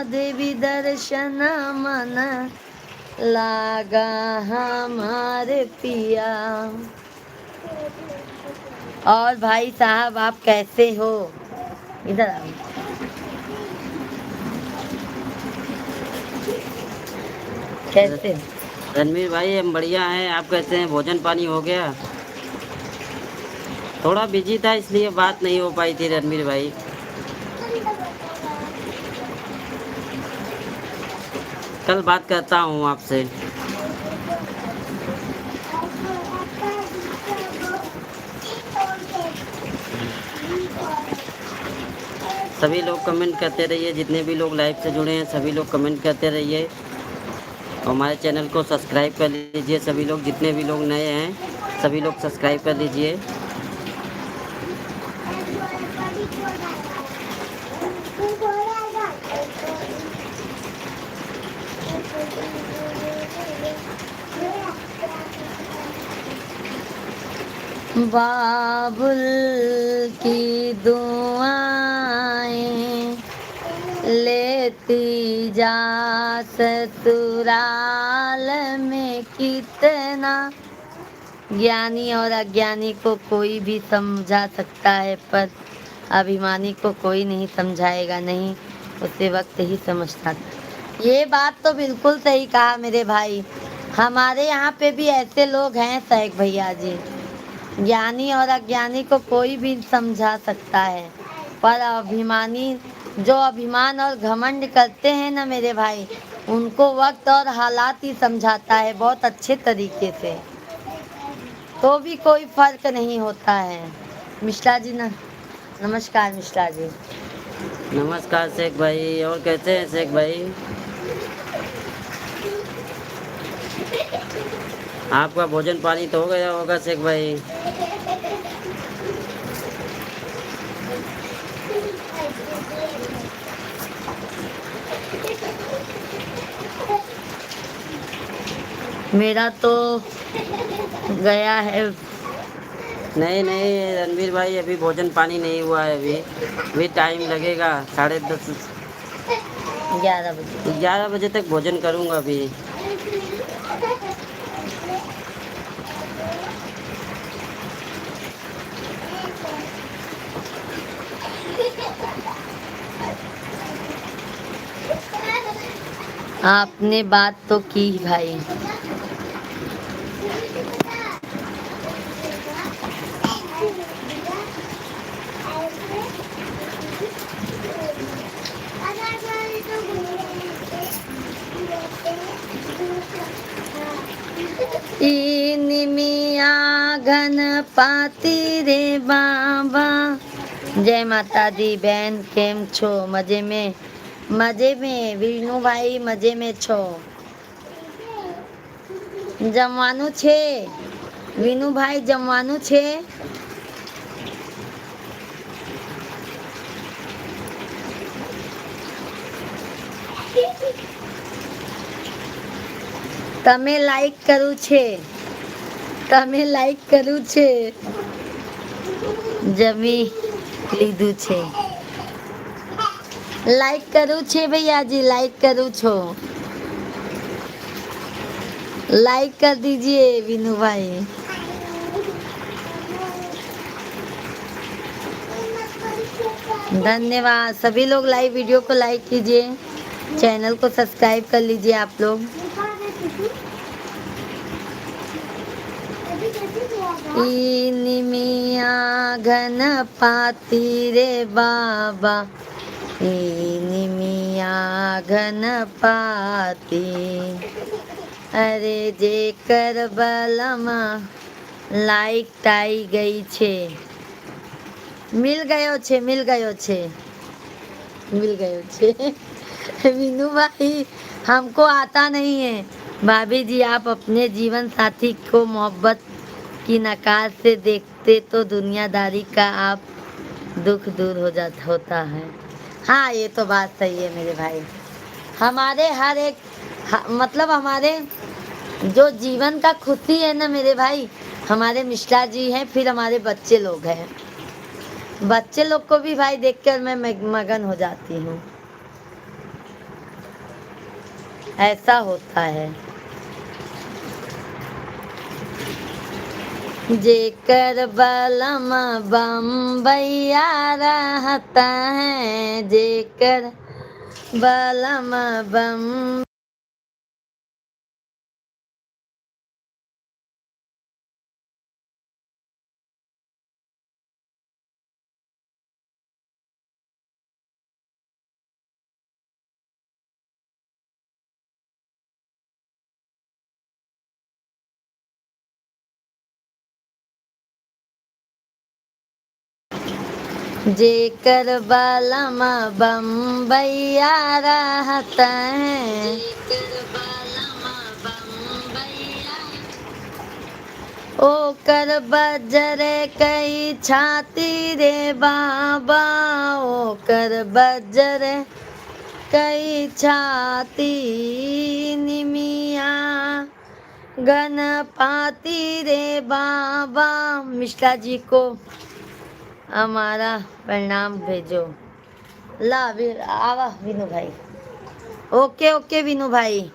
देवी दर्शन मन लागा हमारे पिया। और भाई साहब आप कैसे हो? इधर आओ। कैसे? रणवीर भाई हम बढ़िया हैं, आप कैसे हैं? भोजन पानी हो गया? थोड़ा बिजी था इसलिए बात नहीं हो पाई थी रणवीर भाई। कल बात करता हूँ आपसे। सभी लोग कमेंट करते रहिए, जितने भी लोग लाइव से जुड़े हैं सभी लोग कमेंट करते रहिए। हमारे चैनल को सब्सक्राइब कर लीजिए। सभी लोग, जितने भी लोग नए हैं सभी लोग सब्सक्राइब कर लीजिए। बाबुल की दुआएं लेती जा, ससुराल में कितना। ज्ञानी और अज्ञानी को कोई भी समझा सकता है, पर अभिमानी को कोई नहीं समझाएगा, नहीं, उसे वक्त ही समझता था। ये बात तो बिल्कुल सही कहा मेरे भाई। हमारे यहाँ पे भी ऐसे लोग हैं सैक भैया जी। ज्ञानी और अज्ञानी को कोई भी समझा सकता है, पर अभिमानी, जो अभिमान और घमंड करते हैं ना मेरे भाई, उनको वक्त और हालात ही समझाता है बहुत अच्छे तरीके से, तो भी कोई फर्क नहीं होता है। मिश्रा जी ना, नमस्कार मिश्रा जी। नमस्कार शेख भाई, और कैसे हैं शेख भाई? आपका भोजन पानी तो हो गया होगा शेख भाई? मेरा तो गया है। नहीं नहीं रणवीर भाई, अभी भोजन पानी नहीं हुआ है। अभी टाइम लगेगा, 10:30 11 बजे। 11 बजे तक भोजन करूँगा अभी। आपने बात तो की भाई। निमिया गणपति रे बाबा। जय माता दी बहन, केम छो? मजे में? मजे में वीनू भाई, मजे में छो? जमवानु छे वीनू भाई, जमवानु छे? તમે લાઈક કરું છે, તમે લાઈક કરું છે? જમી લીધું છે? લાઈક કરું છે ભૈયાજી, લાઈક કરું છો? लाइक कर दीजिए विनू भाई। धन्यवाद। सभी लोग लाइव वीडियो को लाइक कीजिए, चैनल को सब्सक्राइब कर लीजिए आप लोग। निमिया गणपति रे बाबा, निमिया गणपति। अरे जेकर बलमा लाइक टाई गई छे, मिल गयो छे, मिल गयो छे, मिल गयो छे। मीनू भाई, हमको आता नहीं है। भाभी जी, आप अपने जीवन साथी को मोहब्बत की नकार से देखते तो दुनियादारी का आप दुख दूर होता है। हाँ, ये तो बात सही है मेरे भाई। हमारे हर एक मतलब हमारे जो जीवन का खुशी है ना मेरे भाई, हमारे मिश्रा जी हैं, फिर हमारे बच्चे लोग हैं। बच्चे लोग को भी भाई देखकर मैं मगन हो जाती हूँ। ऐसा होता है। जेकर बलम बम्बैया रहता है, जेकर बलम बम जेकर बलम बम्बैया रहता है, जेकर बलम ओ कर बजरे कई छाती रे बाबा, ओ कर बजरे कई छाती निमिया गणपति रे बाबा। मिश्रा जी को हमारा प्रणाम भेजो। ला आवा विनू भाई। ओके ओके विनू भाई,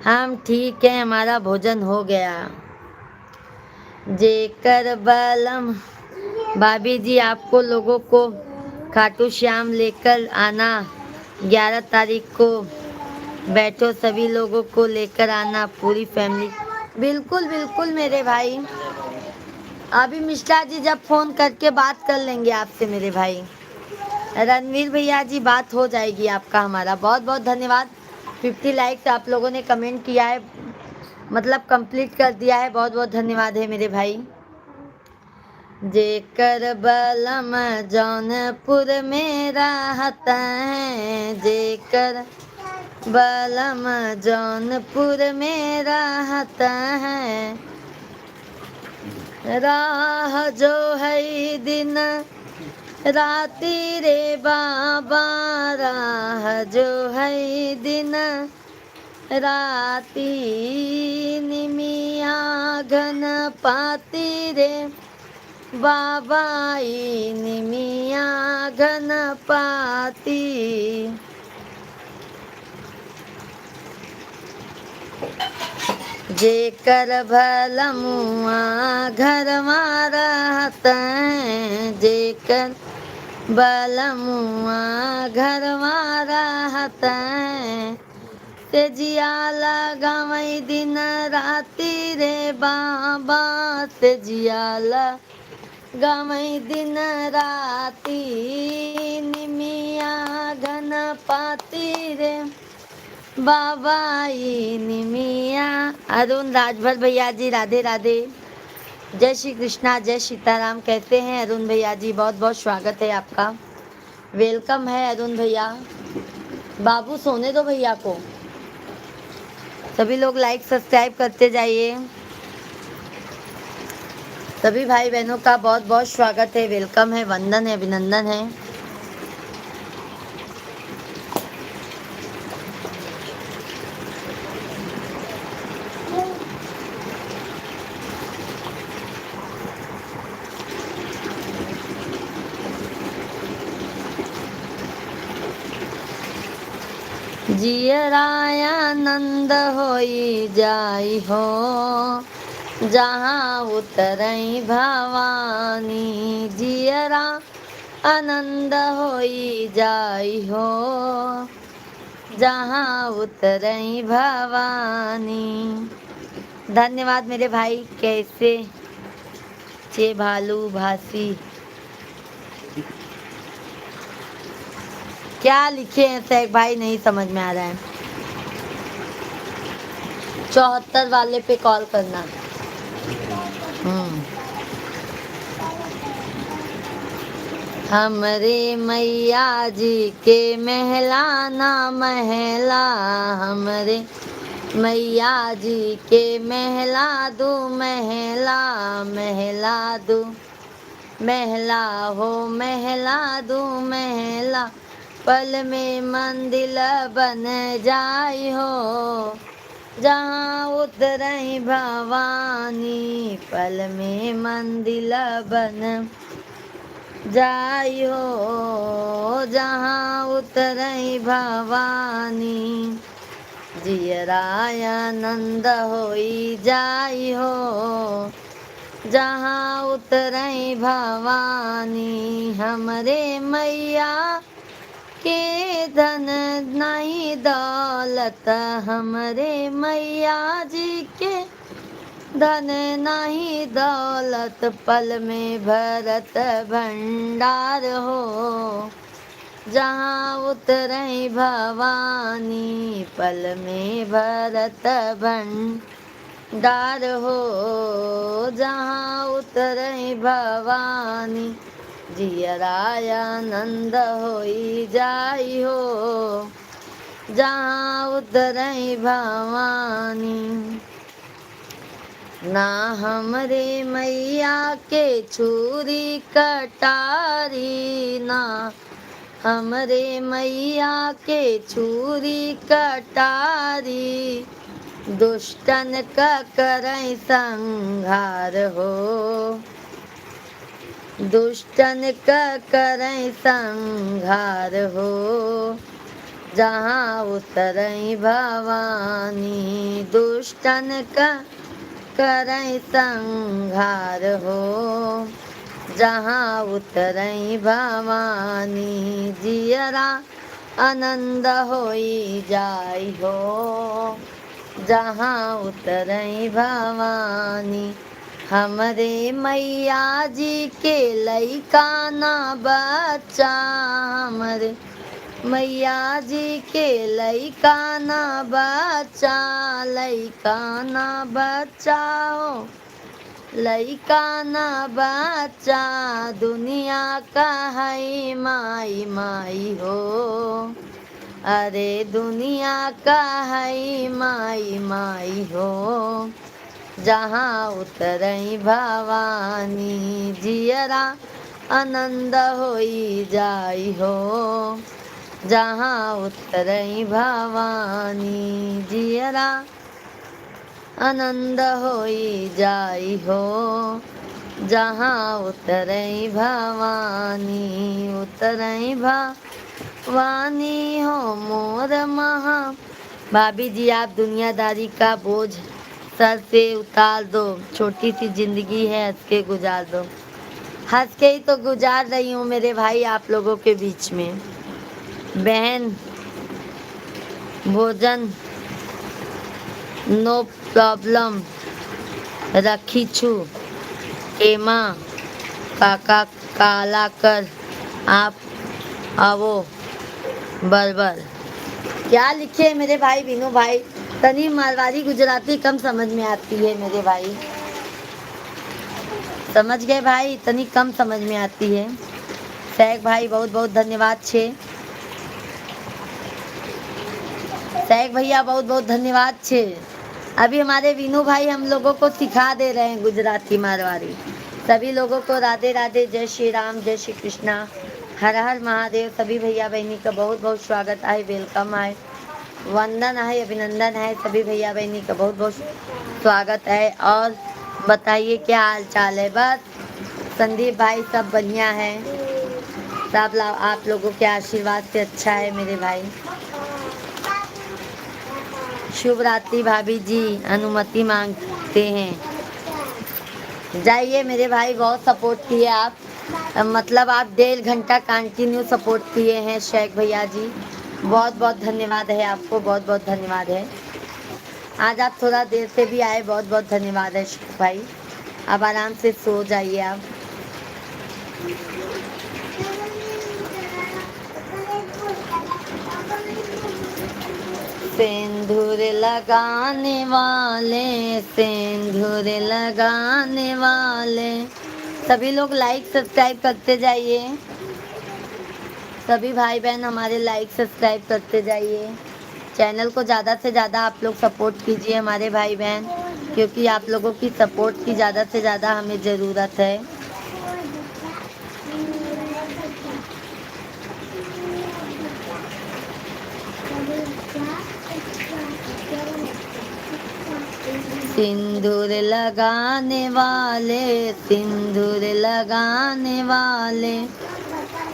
हम ठीक है, हमारा भोजन हो गया। जेकर बलम भाभी जी, आपको लोगों को खाटू श्याम लेकर आना 11 तारीख को। बैठो, सभी लोगों को लेकर आना, पूरी फैमिली। बिल्कुल बिल्कुल मेरे भाई, अभी मिश्रा जी जब फोन करके बात कर लेंगे आपसे मेरे भाई। रणवीर भैया जी, बात हो जाएगी आपका। हमारा बहुत बहुत धन्यवाद। 50 लाइक्स आप लोगों ने कमेंट किया है, मतलब कंप्लीट कर दिया है। बहुत बहुत धन्यवाद है मेरे भाई। जेकर बलम जौनपुर में रहता है, जेकर बलम जौनपुर में रहता है, राह जो है दिन राती रे बाबा, राह जो है दिन राती निमिया गणपति रे बाबा, निमिया गणपति। जेकर भलमुआ घर रहता है, जेकर बलमुआ घर रहता है, ते जिया लगावई दिन राती रे बाबा, ते जिया लगावई दिन राती निमिया गणपति रे बाबा, निमिया। अरुण राजभर भैया जी, राधे राधे, जय श्री कृष्णा, जय सीताराम। कैसे हैं अरुण भैया जी? बहुत बहुत स्वागत है आपका, वेलकम है अरुण भैया। बाबू सोने दो भैया को। सभी लोग लाइक सब्सक्राइब करते जाइए। सभी भाई बहनों का बहुत बहुत स्वागत है, वेलकम है, वंदन है, अभिनंदन है। जियरायानंद होई जाई हो, जहाँ उतरई भवानी, जियरा आनंद होई जाई हो, जहाँ उतरई भवानी। धन्यवाद मेरे भाई। कैसे चे भालू भासी, क्या लिखे हैं शेख भाई, नहीं समझ में आ रहा है। 74 वाले पे कॉल करना। हमरे मैया जी के महलाना महला, हमरे मैया जी के महला दू महला, महला दू महला हो, महला दू महला, पल में मंदिर बन जाई हो, जहाँ उतरई भवानी, पल में मंदिर बन जाई हो, जहाँ उतरई भवानी, जियरायानंद होई जाई हो, जहाँ उतरई भवानी। हमरे मैया के धन नहीं दौलत, हमरे मैया जी के धन नहीं दौलत, पल में भरत भंडार हो, जहाँ उतरई भवानी, पल में भरत भंडार हो, जहाँ उतरई भवानी, जियरायानंद होई जाई हो, जहाँ उतरई भवानी। ना हमरे मैया के छुरी कटारी, ना हमरे मैया के छुरी कटारी, दुष्टन का करई संहार हो, दुष्टन का करई संहार हो, जहाँ उतरई भवानी, दुष्टन का करई संहार हो, जहाँ उतरई भवानी, जियरा आनंद होई जाई हो, जहाँ उतरई भवानी। हमरे मैया जी के लइका ना बच्चा, हमरे मैया जी के लइका ना बच्चा, लइका ना बच्चा हो, लइका ना बच्चा, दुनिया का है माई माई हो, अरे दुनिया का है माई माई हो, जहाँ उतरई भवानी, जियरा आनंद होई जाई हो, जहाँ उतरई भवानी, जियरा आनंद होई जाई हो, जहाँ उतरई भवानी, उतरई भवानी हो मोर महा। भाभी जी आप दुनियादारी का बोझ सर से उतार दो, छोटी सी जिंदगी है हंस के गुजार दो। हंस के ही तो गुजार रही हूँ मेरे भाई आप लोगों के बीच में। बहन भोजन नो प्रॉब्लम रखी छू, एमा काका काला कर आप आवो बरबर। क्या लिखे मेरे भाई विनू भाई, तनी मारवाड़ी गुजराती कम समझ में आती है मेरे भाई, समझ गए भाई, तनी कम समझ में आती है। सैक भाई बहुत बहुत धन्यवाद छे, सैक भैया बहुत बहुत धन्यवाद छे। अभी हमारे विनू भाई हम लोगों को सिखा दे रहे हैं गुजराती मारवाड़ी। सभी लोगों को राधे राधे, जय श्री राम, जय श्री कृष्णा, हर हर महादेव। सभी भैया बहनी का बहुत बहुत स्वागत है, वेलकम है, वंदन है, अभिनंदन है। सभी भैया बहनी का बहुत बहुत स्वागत है। और बताइए क्या हाल चाल है? बस संदीप भाई सब बढ़िया है, सब आप लोगों के आशीर्वाद से अच्छा है मेरे भाई। शुभ रात्रि भाभी जी, अनुमति मांगते हैं। जाइए मेरे भाई, बहुत सपोर्ट किए आप, मतलब आप 1.5 घंटा कंटिन्यू सपोर्ट किए हैं शेख भैया जी, बहुत बहुत धन्यवाद है आपको, बहुत बहुत धन्यवाद है। आज आप थोड़ा देर से भी आए, बहुत बहुत धन्यवाद है शेख भाई। अब आराम से सो जाइए आप। सिंदूर लगाने वाले, सिंदूर लगाने वाले, सभी लोग लाइक सब्सक्राइब करते जाइए। सभी भाई बहन हमारे लाइक सब्सक्राइब करते जाइए। चैनल को ज़्यादा से ज़्यादा आप लोग सपोर्ट कीजिए हमारे भाई बहन, क्योंकि आप लोगों की सपोर्ट की ज़्यादा से ज़्यादा हमें ज़रूरत है। सिंदूर लगाने वाले, सिंदूर लगाने वाले,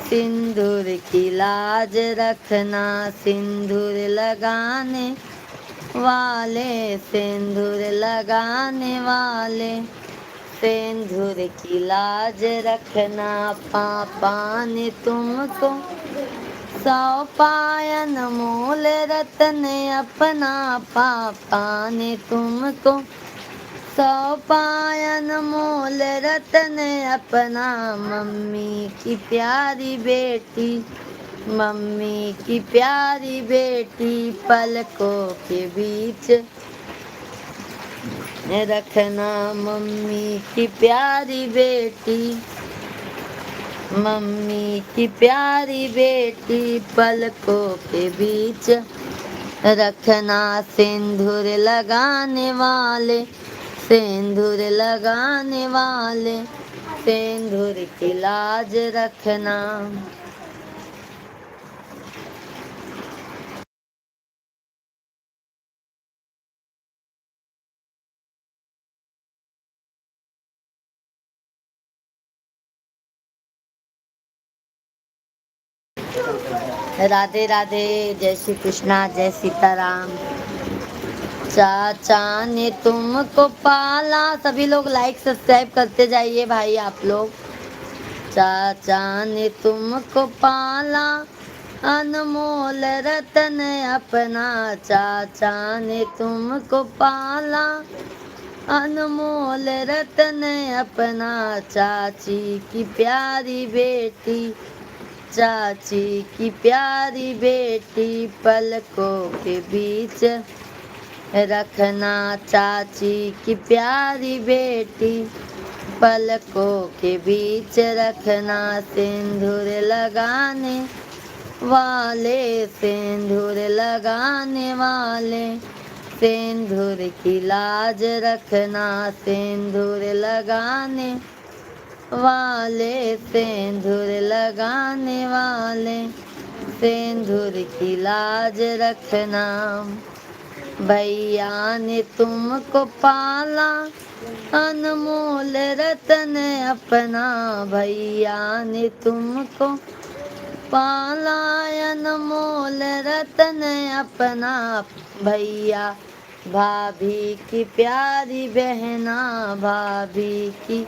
सिंदूर की लाज रखना, सिंदूर लगाने वाले, सिंदूर लगाने वाले, सिंदूर की लाज रखना। पापा ने तुमको 100 पायन मोल रतन अपना, पापा ने तुमको 100 पायन मोल रतन अपना। मम्मी की प्यारी बेटी, मम्मी की प्यारी बेटी, पलकों के बीच रखना। मम्मी की प्यारी बेटी, मम्मी की प्यारी बेटी, पलकों के बीच रखना। सिंदूर लगाने वाले, सिंदूर लगाने वाले सिंदूर की लाज रखना। राधे राधे, जय श्री कृष्णा, जय सीताराम। चाचा ने तुमको पाला, सभी लोग लाइक सब्सक्राइब करते जाइए भाई आप लोग। चाचा ने तुमको पाला, अनमोल रतन अपना। चाचा ने तुमको पाला, अनमोल रतन अपना। चाची की प्यारी बेटी, चाची की प्यारी बेटी, पलकों के बीच रखना। चाची की प्यारी बेटी, पलकों के बीच रखना। सिंदूर लगाने वाले सिंदूर लगाने वाले सिंदूर की लाज रखना। सिंदूर लगाने वाले सिंदूर लगाने वाले सिंदूर की लाज रखना। भैया ने तुमको पाला, अनमोल रतन अपना। भैया ने तुमको पाला, अनमोल रतन अपना। भैया भाभी की प्यारी बहना, भाभी की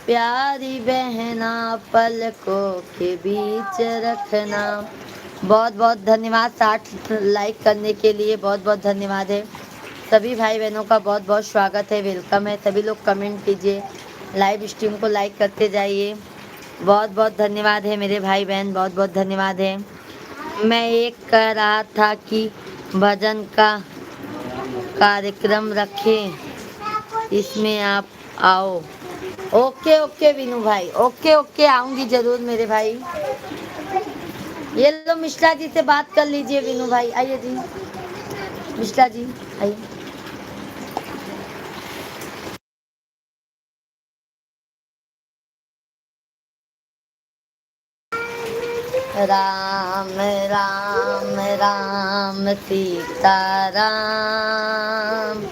प्यारी बहना, पलकों के बीच रखना। बहुत बहुत धन्यवाद, 60 लाइक करने के लिए बहुत बहुत धन्यवाद है। सभी भाई बहनों का बहुत बहुत स्वागत है, वेलकम है। सभी लोग कमेंट कीजिए, लाइव स्ट्रीम को लाइक करते जाइए। बहुत बहुत धन्यवाद है मेरे भाई बहन, बहुत बहुत धन्यवाद है। मैं एक कह रहा था कि भजन का कार्यक्रम रखें, इसमें आप आओ। ओके ओके विनू भाई, ओके ओके, आऊंगी जरूर मेरे भाई। ये लो मिश्रा जी से बात कर लीजिए विनू भाई, आइए जी मिश्रा जी आइए। राम राम राम सीता राम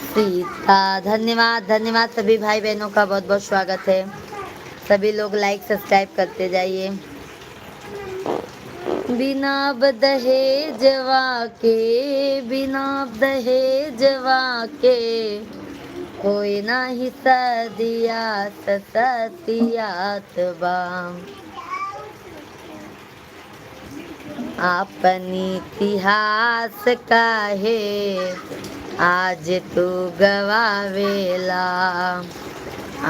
सीता। धन्यवाद धन्यवाद, सभी भाई बहनों का बहुत बहुत स्वागत है। सभी लोग लाइक सब्सक्राइब करते जाइए। बिना दहेजवा के, बिना दहेजवा के, कोई नाही सदिया सतियात बाम। अपनी इतिहास का है आज तू गवावेला।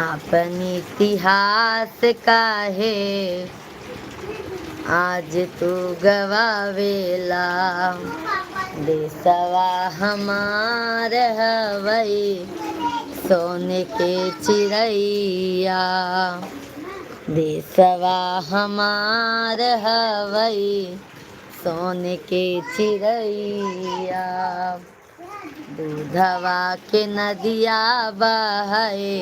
अपनी इतिहास का है आज तू गवावेला। देशवा हमार हवई सोने के चिड़ैया। देशवा हमार हवई सोने के चिड़ैया। दूधवा के नदिया बहे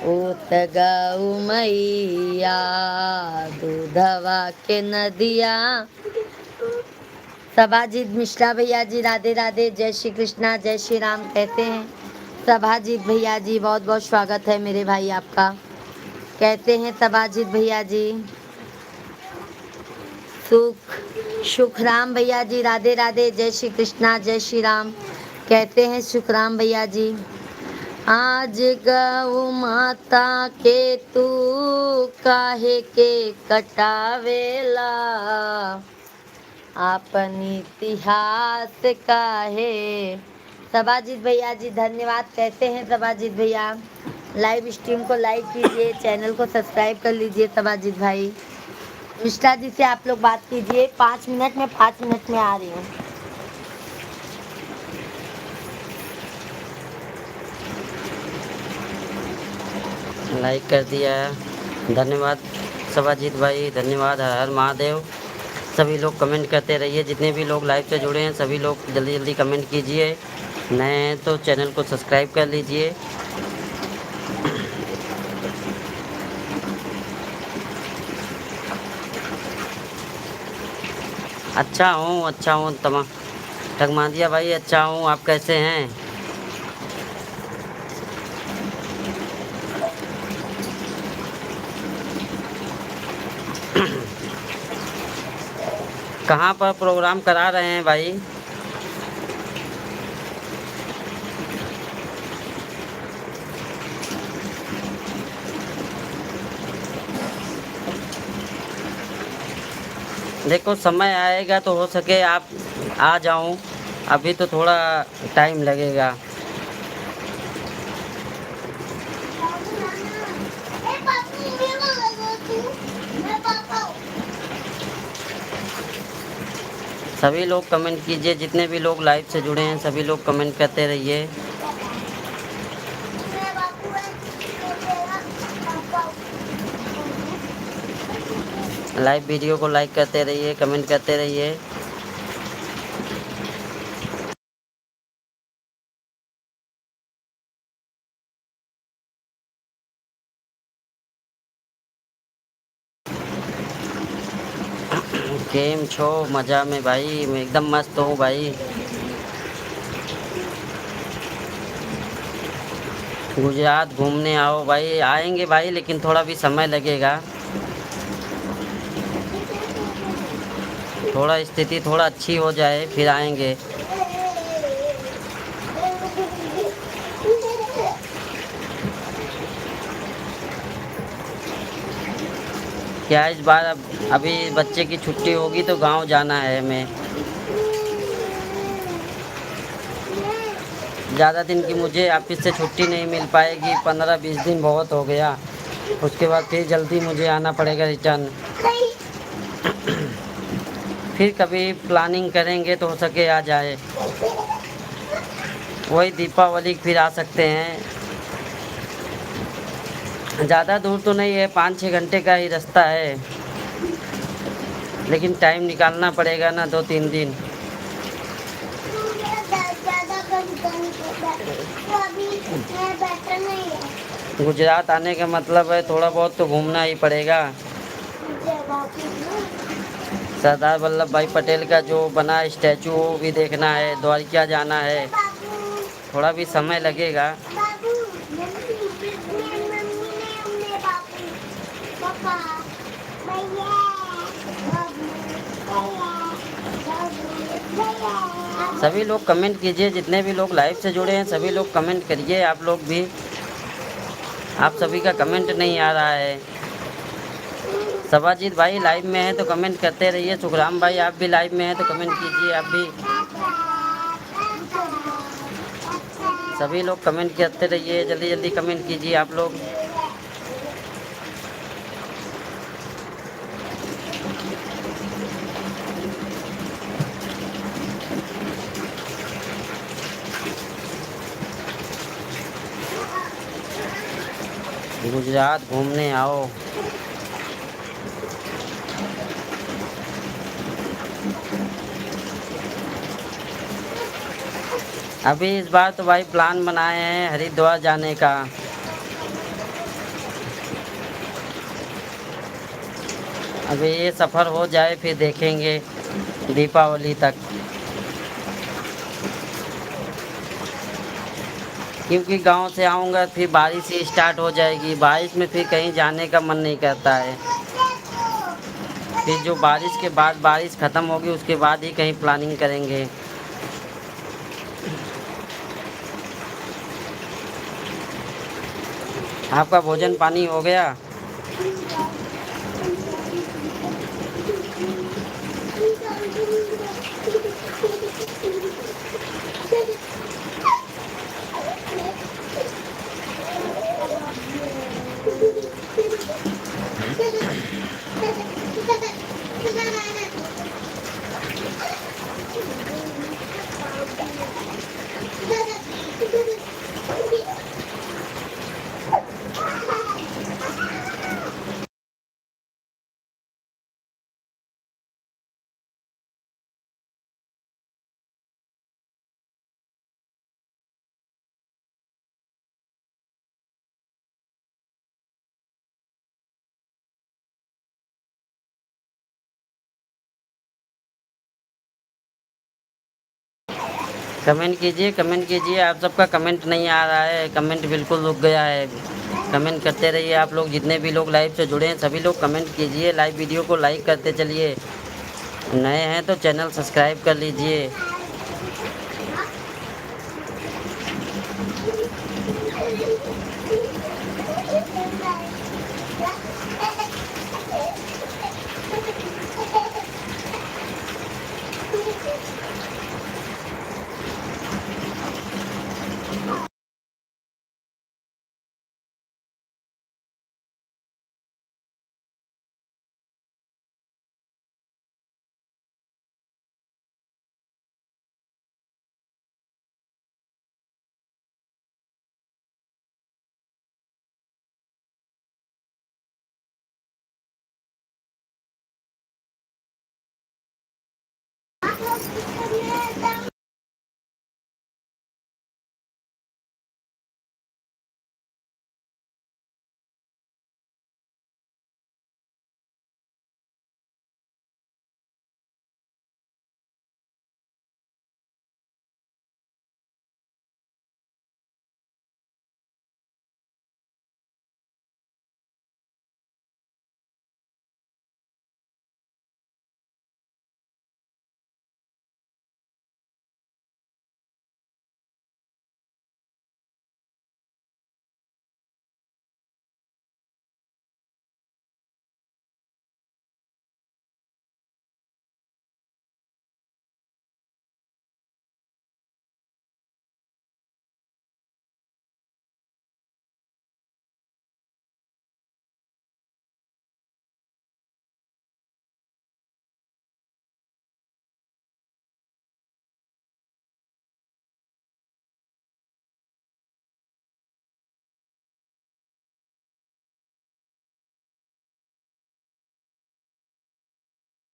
उत गौ मैया। दूधवा के नदिया। सभाजीत मिश्रा भैया जी राधे राधे, जय श्री कृष्णा, जय श्री राम कहते हैं। सभाजीत भैया जी बहुत बहुत स्वागत है मेरे भाई आपका, कहते हैं सभाजीत भैया जी। सुखराम भैया जी राधे राधे, जय श्री कृष्णा, जय श्री राम कहते हैं सुखराम भैया जी। आज गौ माता के तू काहे के कटावेला। अपनी इतिहास का है। सभाजीत भैया जी धन्यवाद कहते हैं। सभाजीत भैया लाइव स्ट्रीम को लाइक कीजिए, चैनल को सब्सक्राइब कर लीजिए। सभाजीत भाई मिश्रा जी से आप लोग बात कीजिए, 5 मिनट में 5 मिनट में आ रही हूँ। लाइक कर दिया, धन्यवाद सभाजीत भाई, धन्यवाद। हर हर महादेव। सभी लोग कमेंट करते रहिए, जितने भी लोग लाइव से जुड़े हैं सभी लोग जल्दी जल्दी कमेंट कीजिए। नए हैं तो चैनल को सब्सक्राइब कर लीजिए। अच्छा हूँ तमा टकमादिया भाई, अच्छा हूँ, आप कैसे हैं? कहाँ पर प्रोग्राम करा रहे हैं भाई? देखो समय आएगा तो हो सके आप आ जाऊं, अभी तो थोड़ा टाइम लगेगा। सभी लोग कमेंट कीजिए, जितने भी लोग लाइव से जुड़े हैं सभी लोग कमेंट करते रहिए। लाइव वीडियो को लाइक करते रहिए, कमेंट करते रहिए। केम छो मज़ा में भाई, मैं एकदम मस्त हूँ भाई। गुजरात घूमने आओ भाई, आएंगे भाई लेकिन थोड़ा भी समय लगेगा। थोड़ा स्थिति थोड़ा अच्छी हो जाए फिर आएंगे। क्या इस बार अब अभी बच्चे की छुट्टी होगी तो गांव जाना है हमें। ज़्यादा दिन की मुझे ऑफिस से छुट्टी नहीं मिल पाएगी, 15-20 दिन बहुत हो गया। उसके बाद फिर जल्दी मुझे आना पड़ेगा रिटर्न। फिर कभी प्लानिंग करेंगे तो हो सके आ जाए। वही दीपावली फिर आ सकते हैं। ज़्यादा दूर तो नहीं है, 5-6 घंटे का ही रास्ता है, लेकिन टाइम निकालना पड़ेगा ना, 2-3 दिन। गुजरात आने का मतलब है थोड़ा बहुत तो घूमना ही पड़ेगा। सरदार वल्लभ भाई पटेल का जो बना स्टैचू वो भी देखना है, द्वारका जाना है, थोड़ा भी समय लगेगा। सभी लोग कमेंट कीजिए, जितने भी लोग लाइव से जुड़े हैं सभी लोग कमेंट करिए। आप लोग भी, आप सभी का कमेंट नहीं आ रहा है। सबाजीत भाई लाइव में हैं तो कमेंट करते रहिए। सुखराम भाई आप भी लाइव में हैं तो कमेंट कीजिए आप भी। सभी लोग कमेंट करते रहिए, जल्दी जल्दी कमेंट कीजिए आप लोग। गुजरात घूमने आओ। अभी इस बार तो भाई प्लान बनाए हैं हरिद्वार जाने का। अभी ये सफ़र हो जाए फिर देखेंगे दीपावली तक, क्योंकि गांव से आऊँगा फिर बारिश ही स्टार्ट हो जाएगी। बारिश में फिर कहीं जाने का मन नहीं करता है। फिर जो बारिश के बाद बारिश ख़त्म होगी उसके बाद ही कहीं प्लानिंग करेंगे। आपका भोजन पानी हो गया? कमेंट कीजिए। आप सबका कमेंट नहीं आ रहा है, कमेंट बिल्कुल रुक गया है। कमेंट करते रहिए आप लोग, जितने भी लोग लाइव से जुड़े हैं सभी लोग कमेंट कीजिए, लाइव वीडियो को लाइक करते चलिए। नए हैं तो चैनल सब्सक्राइब कर लीजिए।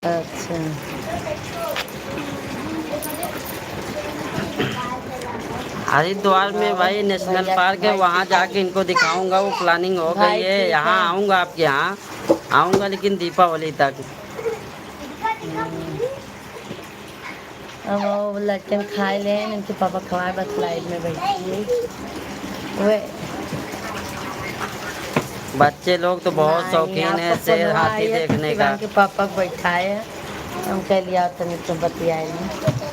अच्छा, हरिद्वार में भाई नेशनल भैया पार्क है, भाई वहाँ जाके इनको दिखाऊंगा। वो प्लानिंग हो गई भाई है, ठीक यहाँ है। आऊँगा आपके यहाँ, आऊँगा लेकिन दीपावली तक। अब वो लटकन खाए ले, इनके पापा खवाए, बस लाइट में बैठी है। वे बच्चे लोग तो बहुत नहीं, शौकीन है आपका शेर फोनवा हाथी आई है तो देखने का। शिवांग के पापा को बैठाए हैं। हम कह लिया तनिक तो बतियाएंगे।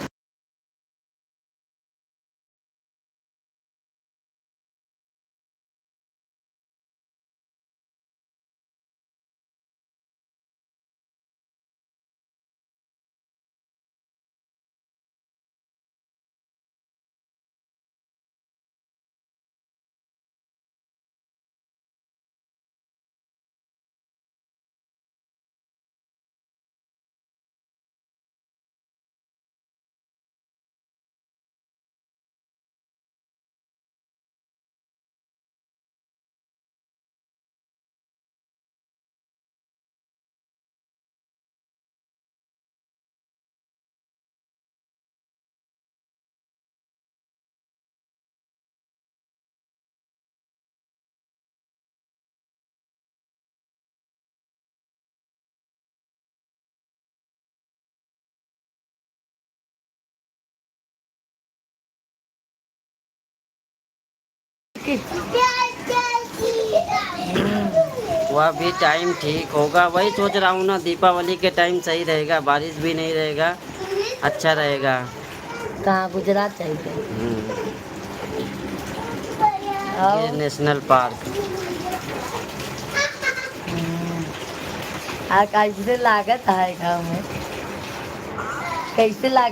वह भी टाइम ठीक होगा, वही सोच रहा हूँ ना, दीपावली के टाइम सही रहेगा, बारिश भी नहीं रहेगा, अच्छा रहेगा। कहाँ गुजरात चाहिए? ये और नेशनल पार्क। कैसे लागत है गाँव में? कैसे लागत?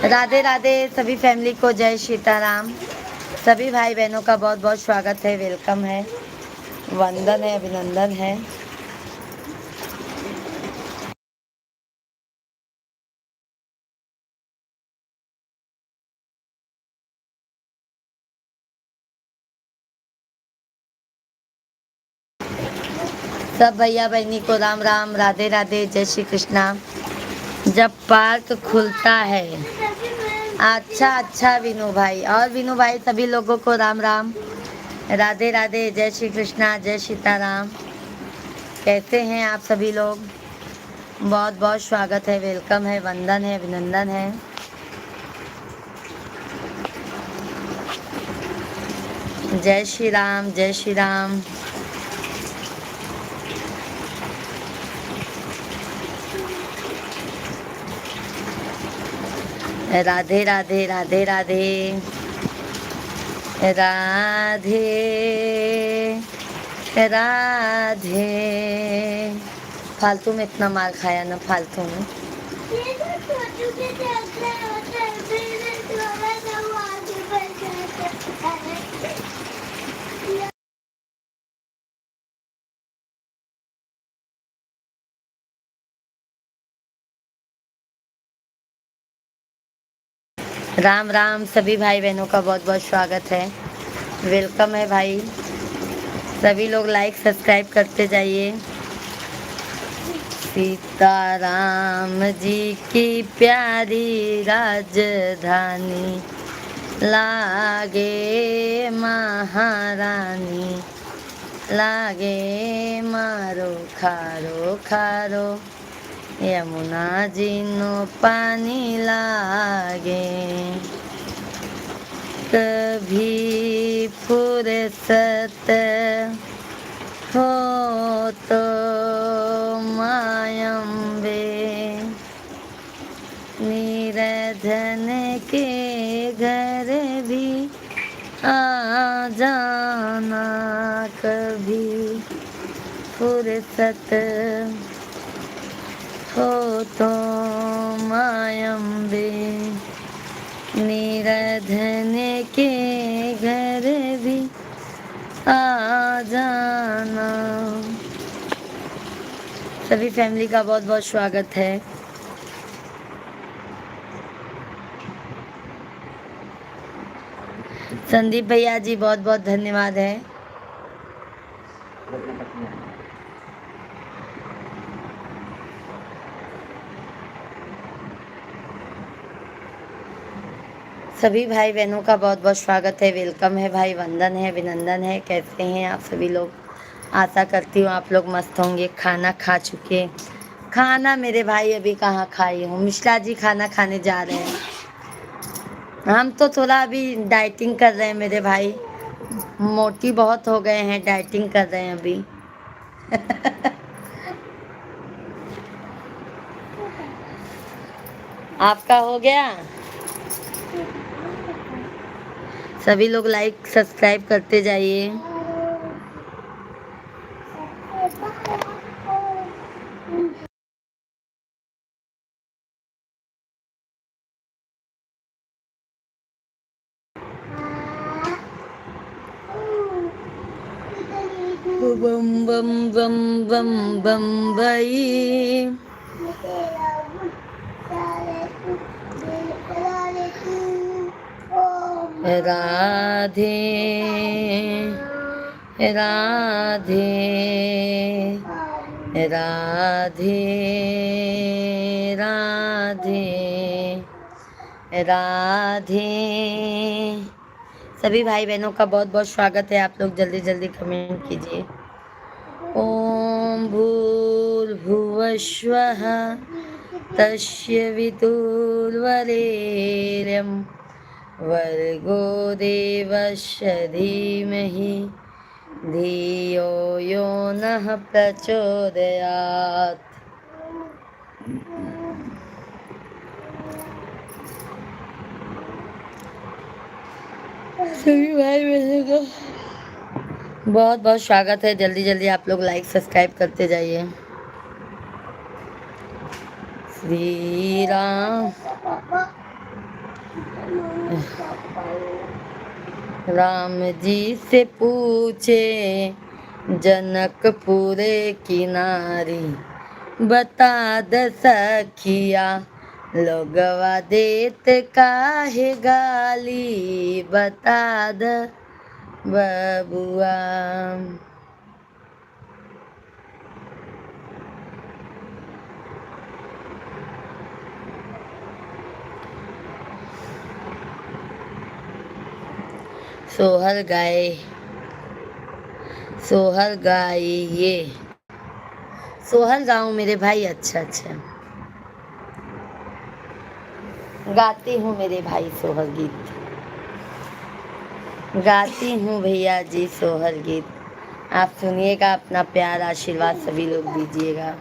राधे राधे सभी फैमिली को, जय सीताराम। सभी भाई बहनों का बहुत बहुत स्वागत है, वेलकम है, वंदन है, अभिनंदन है। सब भैया बहनी को राम राम, राधे राधे, जय श्री कृष्णा। जब पार्क खुलता है। अच्छा अच्छा विनू भाई, और विनू भाई सभी लोगों को राम राम, राधे राधे, जय श्री कृष्णा, जय सीताराम। कैसे हैं आप सभी लोग? बहुत बहुत स्वागत है, वेलकम है, वंदन है, अभिनंदन है। जय श्री राम, जय श्री राम। राधे राधे, राधे राधे, राधे राधे। फालतू में इतना मार खाया ना, फालतू में। राम राम सभी भाई बहनों का बहुत बहुत स्वागत है, वेलकम है भाई। सभी लोग लाइक सब्सक्राइब करते जाइए। सीताराम जी की प्यारी राजधानी, लागे महारानी, लागे मारो खारो खारो, यमुना जी नो पानी लागे। कभी फुर्सत हो तो मायम्बे, निरधन के घर भी आ जाना। कभी फुर्सत हो तो मायम्बे, निरधन के घर भी आ जाना। सभी फैमिली का बहुत बहुत स्वागत है। संदीप भैया जी बहुत बहुत धन्यवाद है। सभी भाई बहनों का बहुत बहुत स्वागत है, वेलकम है भाई, वंदन है, अभिनंदन है। कैसे हैं आप सभी लोग? आशा करती हूँ आप लोग मस्त होंगे। खाना खा चुके? खाना मेरे भाई अभी कहाँ खाई हूँ, मिश्रा जी खाना खाने जा रहे हैं। हम तो थोड़ा अभी डाइटिंग कर रहे हैं मेरे भाई, मोटी बहुत हो गए हैं, डाइटिंग कर रहे हैं अभी। आपका हो गया? सभी लोग लाइक सब्सक्राइब करते जाइए। बम बम बम बम बम्बई, राधे राधे, राधे राधे, राधे। सभी भाई बहनों का बहुत बहुत स्वागत है। आप लोग जल्दी जल्दी कमेंट कीजिए। ओम भूर्भुवस्वः तस्य वितुर्वरेण्यं भर्गो देवस्य धीमहि धियो यो नः प्रचोदयात्। सभी भाई बहनों का बहुत बहुत स्वागत है। जल्दी जल्दी आप लोग लाइक सब्सक्राइब करते जाइए। श्री राम। राम जी से पूछे जनकपुर की नारी, बता द सखिया लोगवा देत काहे गाली, बता द बबुआ। सोहर गाए, सोहर गाइए, सोहर गाऊं मेरे भाई। अच्छा अच्छा, गाती हूँ मेरे भाई सोहर गीत, गाती हूँ भैया जी सोहर गीत। आप सुनिएगा, अपना प्यार आशीर्वाद सभी लोग दीजिएगा।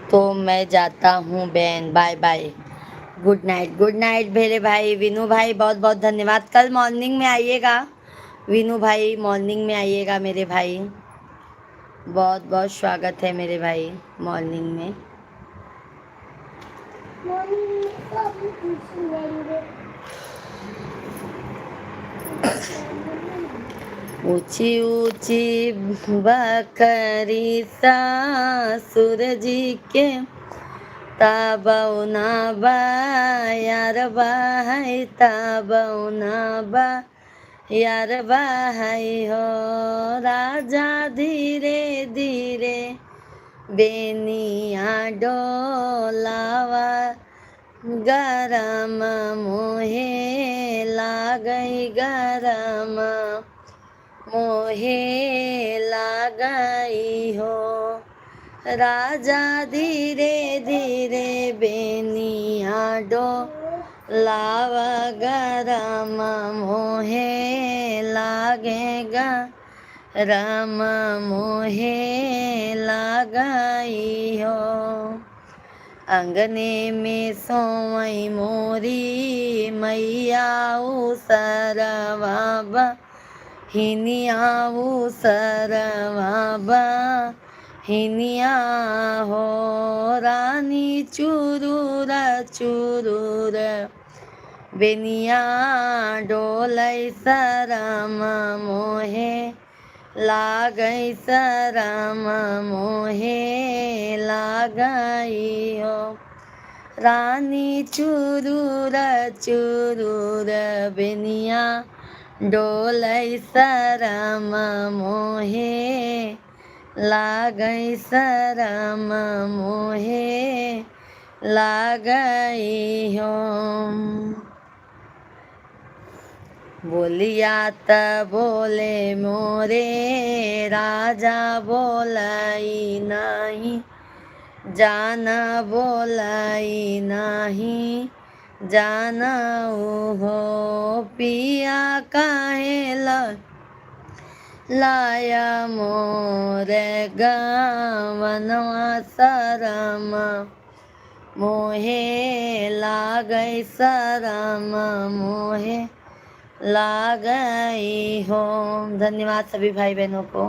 तो मैं जाता हूँ बहन, bye bye, good night. Good night मेरे भाई। विनू भाई बहुत बहुत धन्यवाद। कल मॉर्निंग में आइएगा विनू भाई, मॉर्निंग में आइएगा मेरे भाई। बहुत बहुत स्वागत है मेरे भाई मॉर्निंग में। ऊंची ऊंची बकरी सासुर जी के, ताबौना बा यार बाई, ताबौना बा यार बाई हो। राजा धीरे धीरे बेनिया डोलावा, गरम मोहे लागई, गरम मोहे लागई हो। राजा धीरे धीरे बेनिया डोलावा, गरम मोहे लागेगा, राम मोहे लागई हो। अंगने में सोई मोरी मैया सरवा, हिनिया सरवा हिनिया हो। रानी चुरूर चुरूर बेनिया डोलै, सरम मोहे लागई, सरम मोहे लागई हो। रानी चुरूर चुरूर बेनिया डोलै, सरम मोहे लागई, सरम मोहे लागई हो। बोलिया त बोले मोरे राजा, बोलाई नहीं जाना, बोलाई नहीं जाना हो। पिया काहे लाया मोरे गवनवा, सरम मोहे लागई, सरम मोहे लागई हो। धन्यवाद सभी भाई बहनों को।